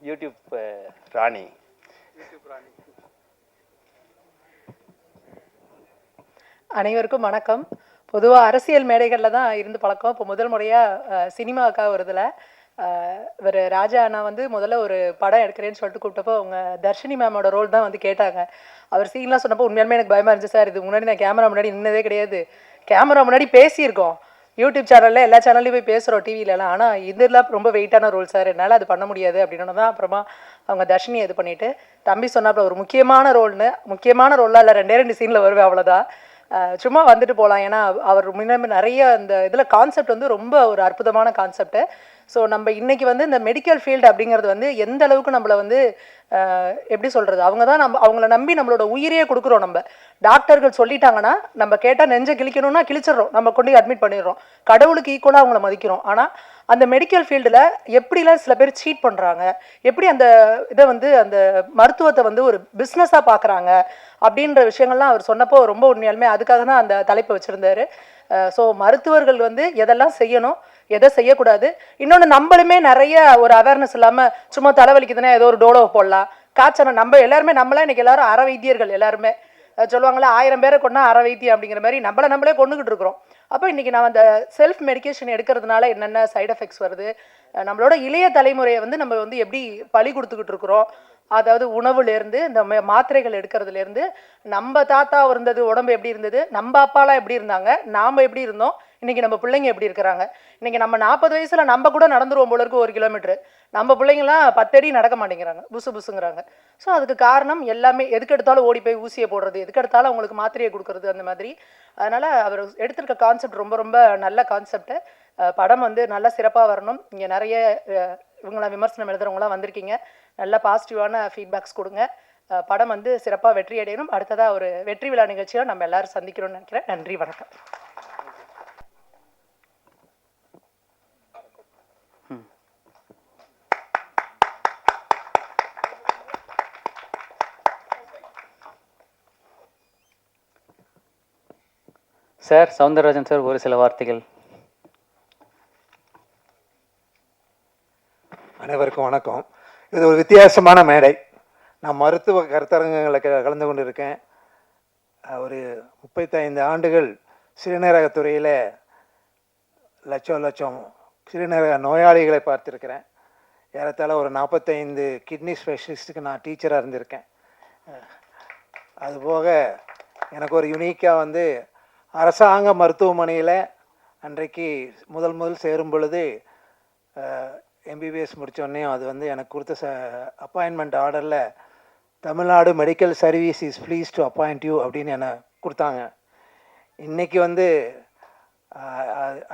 யூடியூப் ராணி. அனைவருக்கும் வணக்கம். பொதுவாக அரசியல் மேடைகளில் தான் இருந்து பழக்கம். இப்போ முதல் முறையாக சினிமாவுக்காக வருதில் இவர் ராஜா அண்ணா வந்து முதல்ல ஒரு படம் எடுக்கிறேன்னு சொல்லிட்டு கூப்பிட்டப்போ அவங்க தர்ஷினி மேமோட ரோல் தான் வந்து கேட்டாங்க. அவர் சீன்லாம் சொன்னப்போ உண்மையாலுமே எனக்கு பயமாக இருந்துச்சு. சார் இது முன்னாடி நான் கேமரா முன்னாடி நின்னதே கிடையாது. கேமரா முன்னாடி பேசியிருக்கோம், யூடியூப் சேனலில் எல்லா சேனல்லையும் போய் பேசுகிறோம், டிவிலலாம். ஆனால் இதெல்லாம் ரொம்ப வெயிட்டான ரோல் சார், என்னால் அது பண்ண முடியாது அப்படின்னு தான் அப்புறமா அவங்க தர்ஷினி இது பண்ணிவிட்டு தம்பி சொன்னாப்புல ஒரு முக்கியமான ரோல்லாம் இல்லை, 2 சீனில் வருவேன் அவ்வளோதான், சும்மா வந்துட்டு போகலாம். ஏன்னா அவர் முன்னாடி நிறைய இந்த இதில் கான்செப்ட் வந்து ரொம்ப ஒரு அற்புதமான கான்செப்ட்டு. ஸோ நம்ம இன்றைக்கி வந்து இந்த மெடிக்கல் ஃபீல்டு அப்படிங்கிறது வந்து எந்த அளவுக்கு நம்மளை வந்து எப்படி சொல்கிறது, அவங்க தான் அவங்கள நம்பி நம்மளோட உயிரையே கொடுக்குறோம். நம்ம டாக்டர்கள் சொல்லிட்டாங்கன்னா நம்ம கேட்டால் நெஞ்சை கிழிக்கணும்னா கிழிச்சிடுறோம், நம்ம கொண்டு அட்மிட் பண்ணிடுறோம், கடவுளுக்கு ஈக்குவலாக அவங்கள மதிக்கிறோம். ஆனால் அந்த மெடிக்கல் ஃபீல்டில் எப்படிலாம் சில பேர் சீட் பண்ணுறாங்க, எப்படி அந்த இதை வந்து அந்த மருத்துவத்தை வந்து ஒரு பிஸ்னஸாக பார்க்குறாங்க அப்படின்ற விஷயங்கள்லாம் அவர் சொன்னப்போ ரொம்ப உண்மையாலுமே அதுக்காக தான் அந்த தலைப்பை வச்சுருந்தார். ஸோ மருத்துவர்கள் வந்து எதெல்லாம் செய்யணும், எதை செய்யக்கூடாது. இன்னொன்று நம்மளுமே நிறைய ஒரு அவேர்னஸ் இல்லாமல் சும்மா தலைவலிக்குதுன்னா ஏதோ ஒரு டோலோ போடலாம், காய்ச்சல் நம்ம எல்லாருமே நம்மளாம் இன்றைக்கி எல்லாரும் அற வைத்தியர்கள் எல்லாருமே சொல்லுவாங்களே 1000 பேரை கொண்டா அற வைத்தியம் அப்படிங்கிற மாதிரி நம்மளே கொண்டுகிட்டு இருக்கிறோம். அப்போ இன்றைக்கி நான் அந்த செல்ஃப் மெடிக்கேஷன் எடுக்கிறதுனால என்னென்ன சைடு எஃபெக்ட்ஸ் வருது, நம்மளோட இளைய தலைமுறையை வந்து நம்ம வந்து எப்படி பலி கொடுத்துக்கிட்டு இருக்கிறோம், அதாவது உணவுலேருந்து இந்த மாத்திரைகள் எடுக்கிறதுலேருந்து நம்ம தாத்தா இருந்தது உடம்பு எப்படி இருந்தது, நம்ம அப்பாலாம் எப்படி இருந்தாங்க, நாம் எப்படி இருந்தோம், இன்றைக்கி நம்ம பிள்ளைங்க எப்படி இருக்கிறாங்க. இன்றைக்கி நம்ம 40 வயசில் நம்ம கூட நடந்துருவோம் போல இருக்கு 1 கிலோமீட்டரு, நம்ம பிள்ளைங்களாம் 10 அடி நடக்க மாட்டேங்கிறாங்க, புசுங்கிறாங்க. ஸோ அதுக்கு காரணம் எல்லாமே எதுக்கு எடுத்தாலும் ஓடி போய் ஊசியை போடுறது, எதுக்கு எடுத்தாலும் அவங்களுக்கு மாத்திரையை கொடுக்குறது, அந்த மாதிரி. அதனால் அவர் எடுத்திருக்க கான்செப்ட் ரொம்ப ரொம்ப நல்ல கான்செப்ட்டு. படம் வந்து நல்லா சிறப்பாக வரணும். இங்கே நிறைய இவங்களாம் விமர்சனம் எழுதுறவங்களாம் வந்திருக்கீங்க, நல்ல பாசிட்டிவான ஃபீட்பேக்ஸ் கொடுங்க. படம் வந்து சிறப்பாக வெற்றி அடையணும். அடுத்ததாக ஒரு வெற்றி விழா நிகழ்ச்சியில் நம்ம எல்லோரும் சந்திக்கிறோம்னு நினைக்கிறேன். நன்றி, வணக்கம். சார் சவுந்தரராஜன் சார் ஒரு சில வார்த்தைகள். அனைவருக்கும் வணக்கம். இது ஒரு வித்தியாசமான மேடை. நான் மருத்துவ கருத்தரங்குகளை கலந்து கொண்டு இருக்கேன். ஒரு 35 ஆண்டுகள் சிறுநீரகத்துறையில் லட்சம் சிறுநீரக நோயாளிகளை பார்த்துருக்கிறேன். ஏறத்தாழ ஒரு 45 கிட்னி ஸ்பெஷலிஸ்ட்டுக்கு நான் டீச்சராக இருந்திருக்கேன். அதுபோக எனக்கு ஒரு யுனிக்காக வந்து அரசாங்க மருத்துவமனையில் அன்றைக்கு முதல் சேரும் பொழுது எம்பிபிஎஸ் முடித்தோடனே அது வந்து எனக்கு கொடுத்த அப்பாயின்மெண்ட் ஆர்டரில் Tamil Nadu medical service is please to appoint you அப்படின்னு என்னை கொடுத்தாங்க. இன்றைக்கி வந்து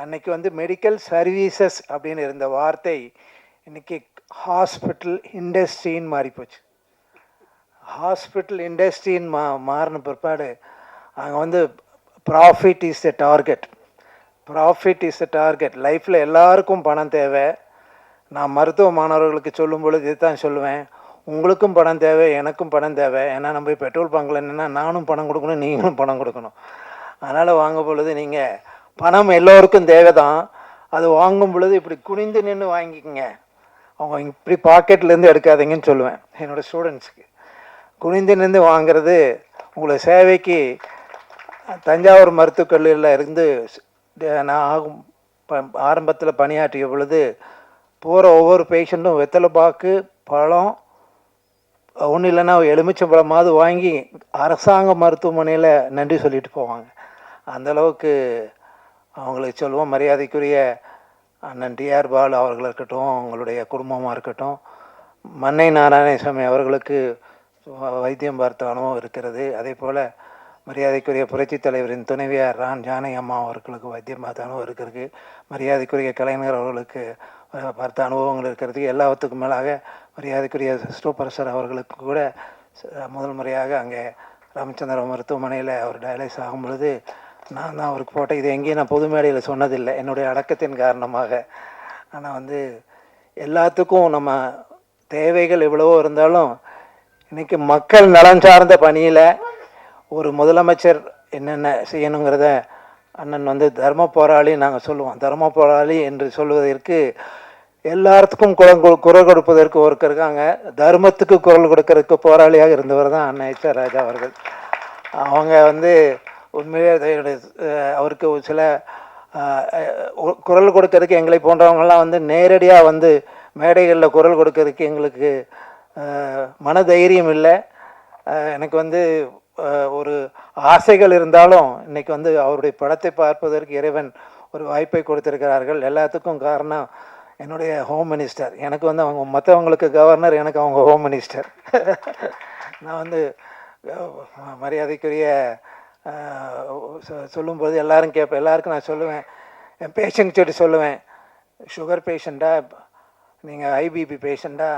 அன்னைக்கு வந்து மெடிக்கல் சர்வீசஸ் அப்படின்னு இருந்த வார்த்தை இன்றைக்கி ஹாஸ்பிட்டல் இண்டஸ்ட்ரின்னு மாறிப்போச்சு. ஹாஸ்பிட்டல் இண்டஸ்ட்ரின்னு மாறின பிற்பாடு அங்கே வந்து ப்ராஃபிட் இஸ் த டார்கெட். லைஃப்பில் எல்லாருக்கும் பணம் தேவை. நான் மருத்துவ மாணவர்களுக்கு சொல்லும் பொழுது இதுதான் சொல்லுவேன், உங்களுக்கும் பணம் தேவை, எனக்கும் பணம் தேவை. ஏன்னா நம்ம பெட்ரோல் பங்கில் என்னென்னா நானும் பணம் கொடுக்கணும், நீங்களும் பணம் கொடுக்கணும். அதனால் வாங்கும் பொழுது நீங்கள் பணம் எல்லோருக்கும் தேவை தான். அது வாங்கும் பொழுது இப்படி குனிந்து நின்று வாங்கிக்கோங்க, அவங்க இப்படி பாக்கெட்லேருந்து எடுக்காதீங்கன்னு சொல்லுவேன் என்னோடய ஸ்டூடெண்ட்ஸுக்கு. குனிந்து நின்று வாங்கிறது உங்களை சேவைக்கு. தஞ்சாவூர் மருத்துவக் கல்லூரியில் இருந்து நான் ஆரம்பத்தில் பணியாற்றிய பொழுது போகிற ஒவ்வொரு பேஷண்ட்டும் வெத்தலை பாக்கு, பழம், ஒன்றும் இல்லைன்னா எலுமிச்சம்பழமாவது வாங்கி அரசாங்க மருத்துவமனையில் நன்றி சொல்லிட்டு போவாங்க. அந்தளவுக்கு அவங்களுக்கு சொல்லுவோம். மரியாதைக்குரிய அண்ணன் டிஆர் பாலு அவர்கள் இருக்கட்டும், அவங்களுடைய குடும்பமாக இருக்கட்டும், மன்னை நாராயணசாமி அவர்களுக்கு வைத்தியம் பார்த்த அனுபவம் இருக்கிறது. அதே போல் மரியாதைக்குரிய புரட்சித் தலைவரின் துணைவியார் ஜானகி அம்மா அவர்களுக்கு வைத்தியம் பார்த்த அனுபவம் இருக்கிறது. மரியாதைக்குரிய கலைஞர் அவர்களுக்கு பார்த்த அனுபவங்கள் இருக்கிறது. எல்லாத்துக்கும் மேலாக மரியாதைக்குரிய சூப்பர் ஸ்டார் அவர்களுக்கு கூட முதல் முறையாக அங்கே ராமச்சந்திர மருத்துவமனையில் அவர் டயலைஸ் ஆகும் பொழுது நான் தான் அவருக்கு போட்டேன். இது எங்கேயும் நான் பொது மேடையில் சொன்னதில்லை, என்னுடைய அடக்கத்தின் காரணமாக. ஆனால் எல்லாத்துக்கும் நம்ம தேவைகள் எவ்வளவோ இருந்தாலும் இன்றைக்கி மக்கள் நலன் சார்ந்த பணியில் ஒரு முதலமைச்சர் என்னென்ன செய்யணுங்கிறத அண்ணன் தர்ம போராளி நாங்கள் சொல்லுவோம். தர்ம போராளி என்று சொல்வதற்கு எல்லாத்துக்கும் குரல் கொடுப்பதற்கு ஒருத்தர் இருக்காங்க. தர்மத்துக்கு குரல் கொடுக்கறதுக்கு போராளியாக இருந்தவர் தான் அண்ணன் எச்.ஆர். ராஜா அவர்கள். அவங்க உண்மையிலே அவருக்கு சில குரல் கொடுக்கறதுக்கு எங்களை போன்றவங்கெல்லாம் நேரடியாக மேடைகளில் குரல் கொடுக்கறதுக்கு எங்களுக்கு மனதைரியம் இல்லை. எனக்கு ஒரு ஆசைகள் இருந்தாலும் இன்றைக்கி அவருடைய படத்தை பார்ப்பதற்கு இறைவன் ஒரு வாய்ப்பை கொடுத்திருக்கிறார்கள். எல்லாத்துக்கும் காரணம் என்னுடைய ஹோம் மினிஸ்டர். எனக்கு அவங்க மற்றவங்களுக்கு கவர்னர், எனக்கு அவங்க ஹோம் மினிஸ்டர். நான் மரியாதைக்குரிய சொல்லும்போது எல்லாரும் கேட்பேன், எல்லாருக்கும் நான் சொல்லுவேன், என் பேஷண்ட் சொல்லி சொல்லுவேன், சுகர் பேஷண்ட்டா, நீங்கள் ஐபிபி பேஷண்ட்டா,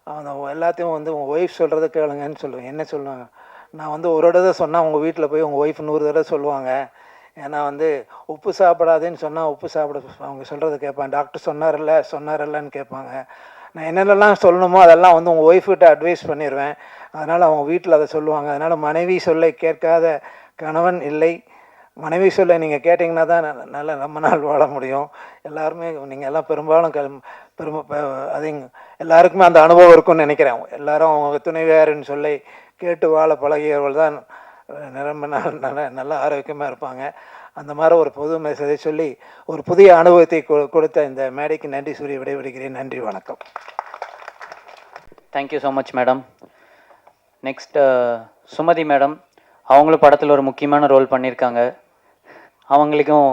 அவன் எல்லாத்தையும் உங்கள் ஒய்ஃப் சொல்கிறத கேளுங்கன்னு சொல்லுவேன். என்ன சொல்லுவாங்க, நான் ஒரு தடவை சொன்னால் உங்கள் வீட்டில் போய் உங்கள் ஒய்ஃப் 100 தடவை சொல்லுவாங்க. ஏன்னா உப்பு சாப்பிடாதேன்னு சொன்னால் உப்பு சாப்பிட அவங்க சொல்கிறத கேட்பாங்க. டாக்டர் சொன்னார்லன்னு கேட்பாங்க. நான் என்னென்னலாம் சொல்லணுமோ அதெல்லாம் உங்கள் ஒய்ஃப்கிட்ட அட்வைஸ் பண்ணிடுவேன். அதனால் அவங்க வீட்டில் அதை சொல்லுவாங்க. அதனால் மனைவி சொல்லை கேட்காத கணவன் இல்லை. மனைவி சொல்லை நீங்கள் கேட்டிங்கன்னா தான் நல்லா ரொம்ப நாள் வாழ முடியும். எல்லாருமே நீங்கள் எல்லாம் பெரும்பாலும் அது எல்லாருக்குமே அந்த அனுபவம் இருக்கும்னு நினைக்கிறேன். எல்லாரும் அவங்க துணைவியாரின் சொல்லை கேட்டு வாழ பழகியவர்கள் தான் ரொம்ப நாள் நல்லா ஆரோக்கியமாக இருப்பாங்க. அந்த மாதிரி ஒரு பொது மெசேஜை சொல்லி ஒரு புதிய அனுபவத்தை கொடுத்த இந்த மேடைக்கு நன்றி சொல்லி விடைபெறுகிறேன். நன்றி, வணக்கம். Thank you so much madam. Next Sumathi madam, அவங்களும் படத்தில் ஒரு முக்கியமான ரோல் பண்ணியிருக்காங்க. அவங்களுக்கும்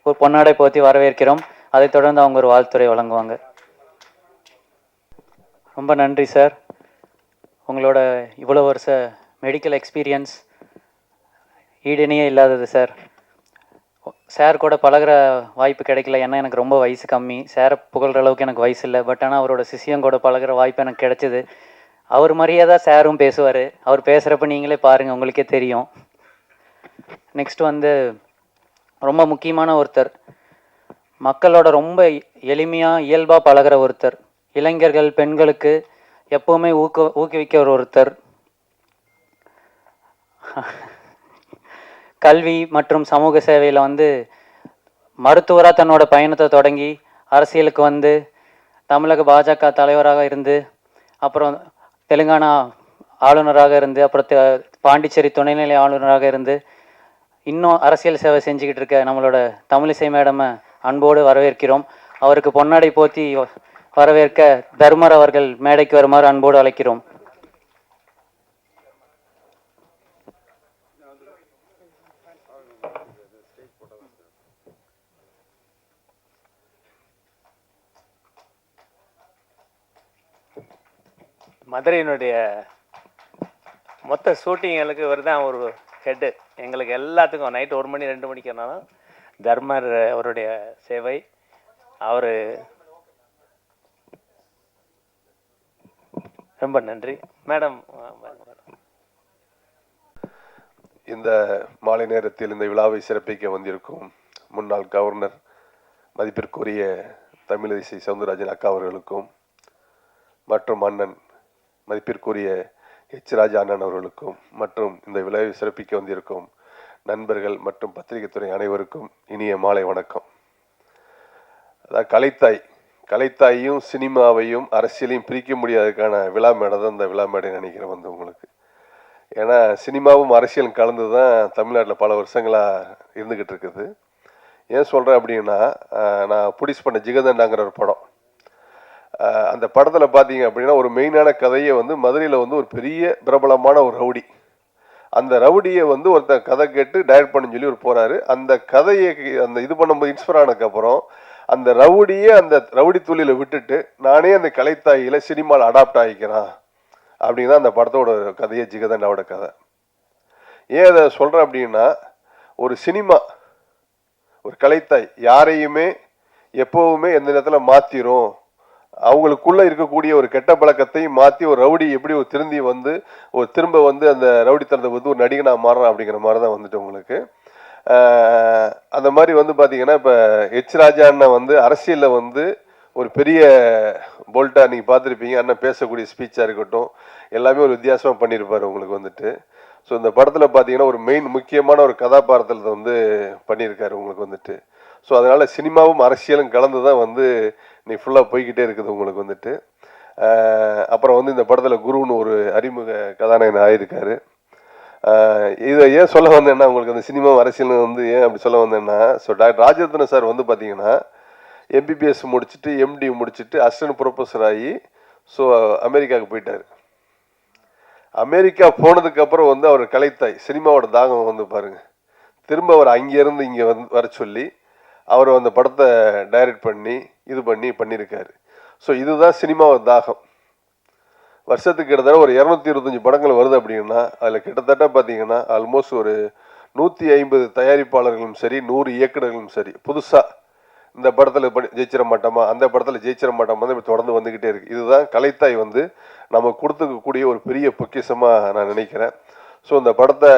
ஒரு பொன்னாடை போற்றி வரவேற்கிறோம். அதைத் தொடர்ந்து அவங்க ஒரு வாழ்த்துரை வழங்குவாங்க. ரொம்ப நன்றி சார். உங்களோட இவ்வளோ வருஷ மெடிக்கல் எக்ஸ்பீரியன்ஸ் ஈடுணையே இல்லாதது சார். சார் கூட பழகிற வாய்ப்பு கிடைக்கல, ஏன்னா எனக்கு ரொம்ப வயசு கம்மி. சாரை புகழ்கிற அளவுக்கு எனக்கு வயசு இல்லை. பட் ஆனால் அவரோட சிஷியம் கூட பழகிற வாய்ப்பு எனக்கு கிடைச்சிது. அவர் மாதிரியே தான் சாரும் பேசுவார். அவர் பேசுகிறப்ப நீங்களே பாருங்கள், உங்களுக்கே தெரியும். நெக்ஸ்ட் ரொம்ப முக்கியமான ஒருத்தர், மக்களோட ரொம்ப எளிமையாக இயல்பாக பழகிற ஒருத்தர், இளைஞர்கள் பெண்களுக்கு எப்போவுமே ஊக்குவிக்கிற ஒருத்தர், கல்வி மற்றும் சமூக சேவையில் மருத்துவராக தன்னோட பயணத்தை தொடங்கி அரசியலுக்கு தமிழக பாஜக தலைவராக இருந்து, அப்புறம் தெலுங்கானா ஆளுநராக இருந்து, அப்புறம் பாண்டிச்சேரி துணைநிலை ஆளுநராக இருந்து, இன்னும் அரசியல் சேவை செஞ்சுக்கிட்டு இருக்க நம்மளோட தமிழிசை மேடமை அன்போடு வரவேற்கிறோம். அவருக்கு பொன்னாடை போற்றி வரவேற்க தர்மர் அவர்கள் மேடைக்கு வருமாறு அன்போடு அழைக்கிறோம். மதுரையினுடைய மொத்த ஷூட்டிங்களுக்கு இவர் தான் ஒரு ஹெட்டு. எங்களுக்கு எல்லாத்துக்கும் நைட்டு 1 மணி 2 மணிக்கு இருந்தாலும் தர்மர் அவருடைய சேவை. அவர் ரொம்ப நன்றி மேடம். இந்த மாலை நேரத்தில் இந்த விழாவை சிறப்பிக்க வந்திருக்கும் முன்னாள் கவர்னர் மதிப்பிற்குரிய தமிழிசை சவுந்தரராஜன் அக்கா அவர்களுக்கும், மற்றும் அண்ணன் மதிப்பிற்குரிய எச். ராஜா அண்ணன் அவர்களுக்கும், மற்றும் இந்த விழாவை சிறப்பிக்க வந்திருக்கும் நண்பர்கள் மற்றும் பத்திரிகை துறை அனைவருக்கும் இனிய மாலை வணக்கம். அதாவது கலைத்தாயும் சினிமாவையும் அரசியலையும் பிரிக்க முடியாததுக்கான விழா மேடை தான் இந்த விழா மேடை நினைக்கிறேன் உங்களுக்கு. ஏன்னா சினிமாவும் அரசியலும் கலந்து தான் தமிழ்நாட்டில் பல வருஷங்களாக இருந்துக்கிட்டு இருக்குது. ஏன் சொல்கிறேன் அப்படின்னா, நான் ப்ரொடியூஸ் பண்ண ஜிகதண்டாங்கிற ஒரு படம், அந்த படத்தில் பார்த்தீங்க அப்படின்னா ஒரு மெயினான கதையை வந்து மதுரையில் வந்து ஒரு பெரிய பிரபலமான ஒரு ரவுடி, அந்த ரவுடியை வந்து ஒருத்தர் கதை கேட்டு டைரக்ட் பண்ண சொல்லி ஒரு போகிறாரு. அந்த கதையை அந்த இது பண்ணும்போது இன்ஸ்பயர் ஆனதுக்கப்புறம் அந்த ரவுடியை அந்த ரவுடி தொழிலை விட்டுட்டு நானே அந்த கலைத்தாயில சினிமாவில் அடாப்ட் ஆகிக்கிறேன் அப்படின்னா அந்த படத்தோட கதையே ஜிகதண்டாவோட கதை. ஏன் அதை சொல்கிறேன் அப்படின்னா, ஒரு சினிமா ஒரு கலைத்தாய் யாரையுமே எப்போவுமே எந்த நேரத்தில் மாற்றிரும், அவங்களுக்குள்ள இருக்கக்கூடிய ஒரு கெட்ட பழக்கத்தை மாற்றி ஒரு ரவுடி எப்படி ஒரு திரும்பி வந்து ஒரு திரும்ப வந்து அந்த ரவுடித்தனத்தை வந்து ஒரு நடிகனாக மாறுறான் அப்படிங்கிற மாதிரி தான் வந்துட்டு உங்களுக்கு. அந்த மாதிரி வந்து பார்த்தீங்கன்னா இப்போ எச் ராஜா அண்ணன் வந்து அரசியலில் வந்து ஒரு பெரிய போல்ட்டாக நீங்கள் பார்த்துருப்பீங்க. அண்ணன் பேசக்கூடிய ஸ்பீச்சாக இருக்கட்டும் எல்லாமே ஒரு வித்தியாசமாக பண்ணியிருப்பார் உங்களுக்கு வந்துட்டு. ஸோ இந்த படத்தில் பார்த்தீங்கன்னா ஒரு முக்கியமான ஒரு கதாபாத்திரத்தை வந்து பண்ணியிருக்காரு உங்களுக்கு வந்துட்டு. ஸோ அதனால் சினிமாவும் அரசியலும் கலந்து தான் வந்து நீ ஃபுல்லாக போய்கிட்டே இருக்குது உங்களுக்கு வந்துட்டு. அப்புறம் வந்து இந்த படத்தில் குருன்னு ஒரு அறிமுக கதாநாயகன் ஆகியிருக்காரு. இதை ஏன் சொல்ல வந்தேன்னா, உங்களுக்கு அந்த சினிமா அரசியல் வந்து ஏன் அப்படி சொல்ல வந்தேன்னா, ஸோ டாக்டர் ராஜரத்ன சார் வந்து பார்த்தீங்கன்னா எம்பிபிஎஸ் முடிச்சுட்டு எம்டி முடிச்சுட்டு அசிஸ்டன்ட் ப்ரொஃபஸர் ஆகி ஸோ அமெரிக்காவுக்கு போயிட்டார். அமெரிக்கா போனதுக்கப்புறம் வந்து அவர் கலைத்தாய் சினிமாவோட தாகம் வந்து பாருங்கள், திரும்ப அவர் அங்கேருந்து இங்கே வந்து வர சொல்லி அவர் அந்த படத்தை டைரக்ட் பண்ணி இது பண்ணியிருக்காரு. ஸோ இதுதான் சினிமாவோட தாகம். வருஷத்துக்கு கிட்டத்தட்ட ஒரு 225 படங்கள் வருது அப்படின்னா அதில் கிட்டத்தட்ட பார்த்தீங்கன்னா ஆல்மோஸ்ட் ஒரு 150 தயாரிப்பாளர்களும் சரி 100 இயக்குநர்களும் சரி புதுசாக இந்த படத்தில் ஜெயிச்சிட மாட்டோமா அந்த படத்தில் ஜெயிச்சிட மாட்டோமா தான் இப்போ தொடர்ந்து வந்துக்கிட்டே இருக்குது. இதுதான் கலைத்தாய் வந்து நம்ம கொடுத்துக்கக்கூடிய ஒரு பெரிய பொக்கிஷமாக நான் நினைக்கிறேன். ஸோ இந்த படத்தை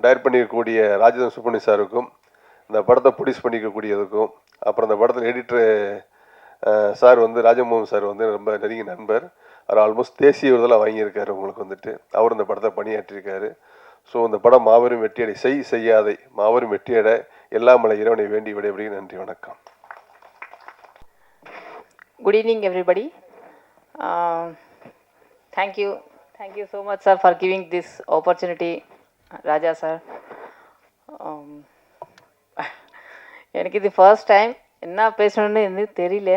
டைரக்ட் பண்ணியிருக்கக்கூடிய ராஜேந்திரன் சுப்ரமணியம் சாருக்கும், இந்த படத்தை ப்ரொடியூஸ் பண்ணிக்கக்கூடியதுக்கும், அப்புறம் இந்த படத்தில் எடிட்டரு சார் வந்து ராஜமோகன் சார் வந்து ரொம்ப நெருங்கிய நண்பர். அவர் ஆல்மோஸ்ட் தேசிய விருதெல்லாம் வாங்கியிருக்காரு உங்களுக்கு வந்துட்டு. அவர் இந்த படத்தை பணியாற்றியிருக்காரு. ஸோ இந்த படம் மாபெரும் வெற்றியடை, செய்யாதை மாபெரும் வெற்றியடை எல்லாம் மலை இறைவனை வேண்டி விடைபெறுகிறேன். நன்றி, வணக்கம். Good evening, everybody. Thank you so much, sir, for giving this opportunity, Raja sir. எனக்கு இது ஃபர்ஸ்ட் டைம், என்ன பேசணுன்னு எனக்கு தெரியல.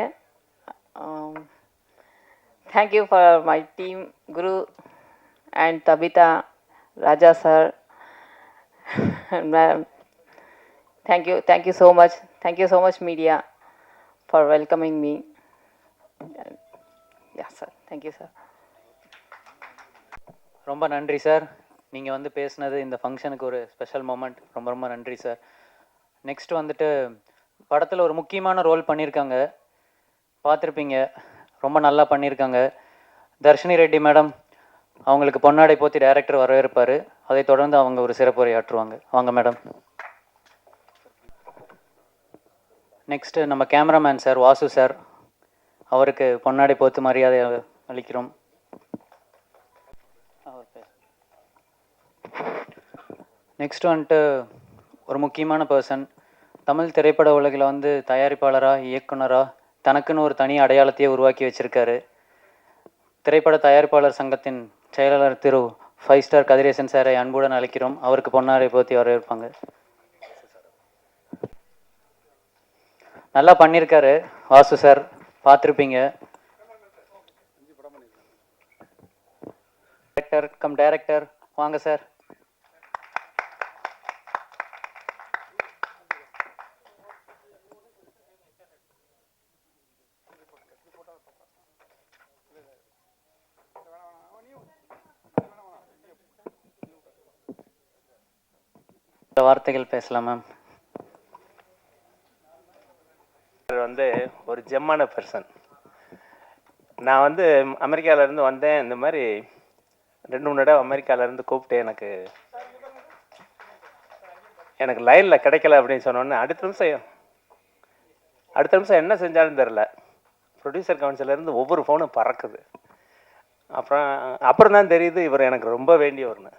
Thank you for my team, Guru and Tabitha, Raja sir, ma'am. Thank you so much. Thank you so much, media, for welcoming me. Yeah, sir. Thank you, sir. ரொம்ப நன்றி sir. நீங்கள் வந்து பேசுனது இந்த ஃபங்க்ஷனுக்கு ஒரு ஸ்பெஷல் மூமெண்ட். ரொம்ப ரொம்ப நன்றி சார். நெக்ஸ்ட் வந்துட்டு படத்தில் ஒரு முக்கியமான ரோல் பண்ணியிருக்காங்க, பார்த்துருப்பீங்க. ரொம்ப நல்லா பண்ணியிருக்காங்க. தர்ஷினி ரெட்டி மேடம் அவங்களுக்கு பொன்னாடை போத்தி டைரக்டர் வரவேற்பார். அதை தொடர்ந்து அவங்க ஒரு சிறப்புரையாற்றுவாங்க. வாங்க மேடம். நெக்ஸ்ட்டு நம்ம கேமராமேன் சார் வாசு சார், அவருக்கு பொன்னாடை போத்து மரியாதை அளிக்கிறோம். நெக்ஸ்ட் வந்துட்டு ஒரு முக்கியமான பர்சன், தமிழ் திரைப்பட உலகில் வந்து தயாரிப்பாளராக இயக்குனராக தனக்குன்னு ஒரு தனி அடையாளத்தையே உருவாக்கி வச்சுருக்காரு. திரைப்பட தயாரிப்பாளர் சங்கத்தின் செயலாளர் திரு 5 ஸ்டார் கதிரேசன் சாரை அன்புடன் அழைக்கிறோம். அவருக்கு பொன்னாடை போத்தி வரவேற்பாங்க. நல்லா பண்ணியிருக்காரு வாசு சார், பார்த்துருப்பீங்க. டைரக்டர் வாங்க சார். வார்த்தைகள் பேசலாம் மேம். வந்து ஒரு ஜெம்மான பர்சன். நான் வந்து அமெரிக்காவிலேருந்து வந்தேன். இந்த மாதிரி 2-3 தடவை அமெரிக்காவிலேருந்து கூப்பிட்டு எனக்கு லைனில் கிடைக்கல அப்படின்னு சொன்னோன்னே அடுத்த நிமிஷம் என்ன செஞ்சாலும் தெரில, ப்ரொடியூசர் கவுன்சிலேருந்து ஒவ்வொரு ஃபோனும் பறக்குது. அப்புறம் தான் தெரியுது இவர் எனக்கு ரொம்ப வேண்டியவர்னு.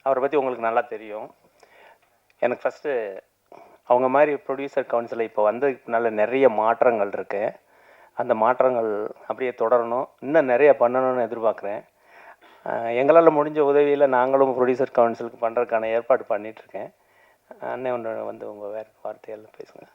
அவரை பற்றி உங்களுக்கு நல்லா தெரியும். எனக்கு ஃபஸ்ட்டு அவங்க மாதிரி ப்ரொடியூசர் கவுன்சிலில் இப்போ வந்ததுனால நிறைய மாற்றங்கள் இருக்குது. அந்த மாற்றங்கள் அப்படியே தொடரணும், இன்னும் நிறைய பண்ணணும்னு எதிர்பார்க்குறேன். எங்களால் முடிஞ்ச உதவியில் நாங்களும் ப்ரொடியூசர் கவுன்சிலுக்கு பண்ணுறதுக்கான ஏற்பாடு பண்ணிகிட்ருக்கேன். அண்ணன் ஒன்று வந்து உங்கள் வேறு வார்த்தையெல்லாம் பேசுங்க.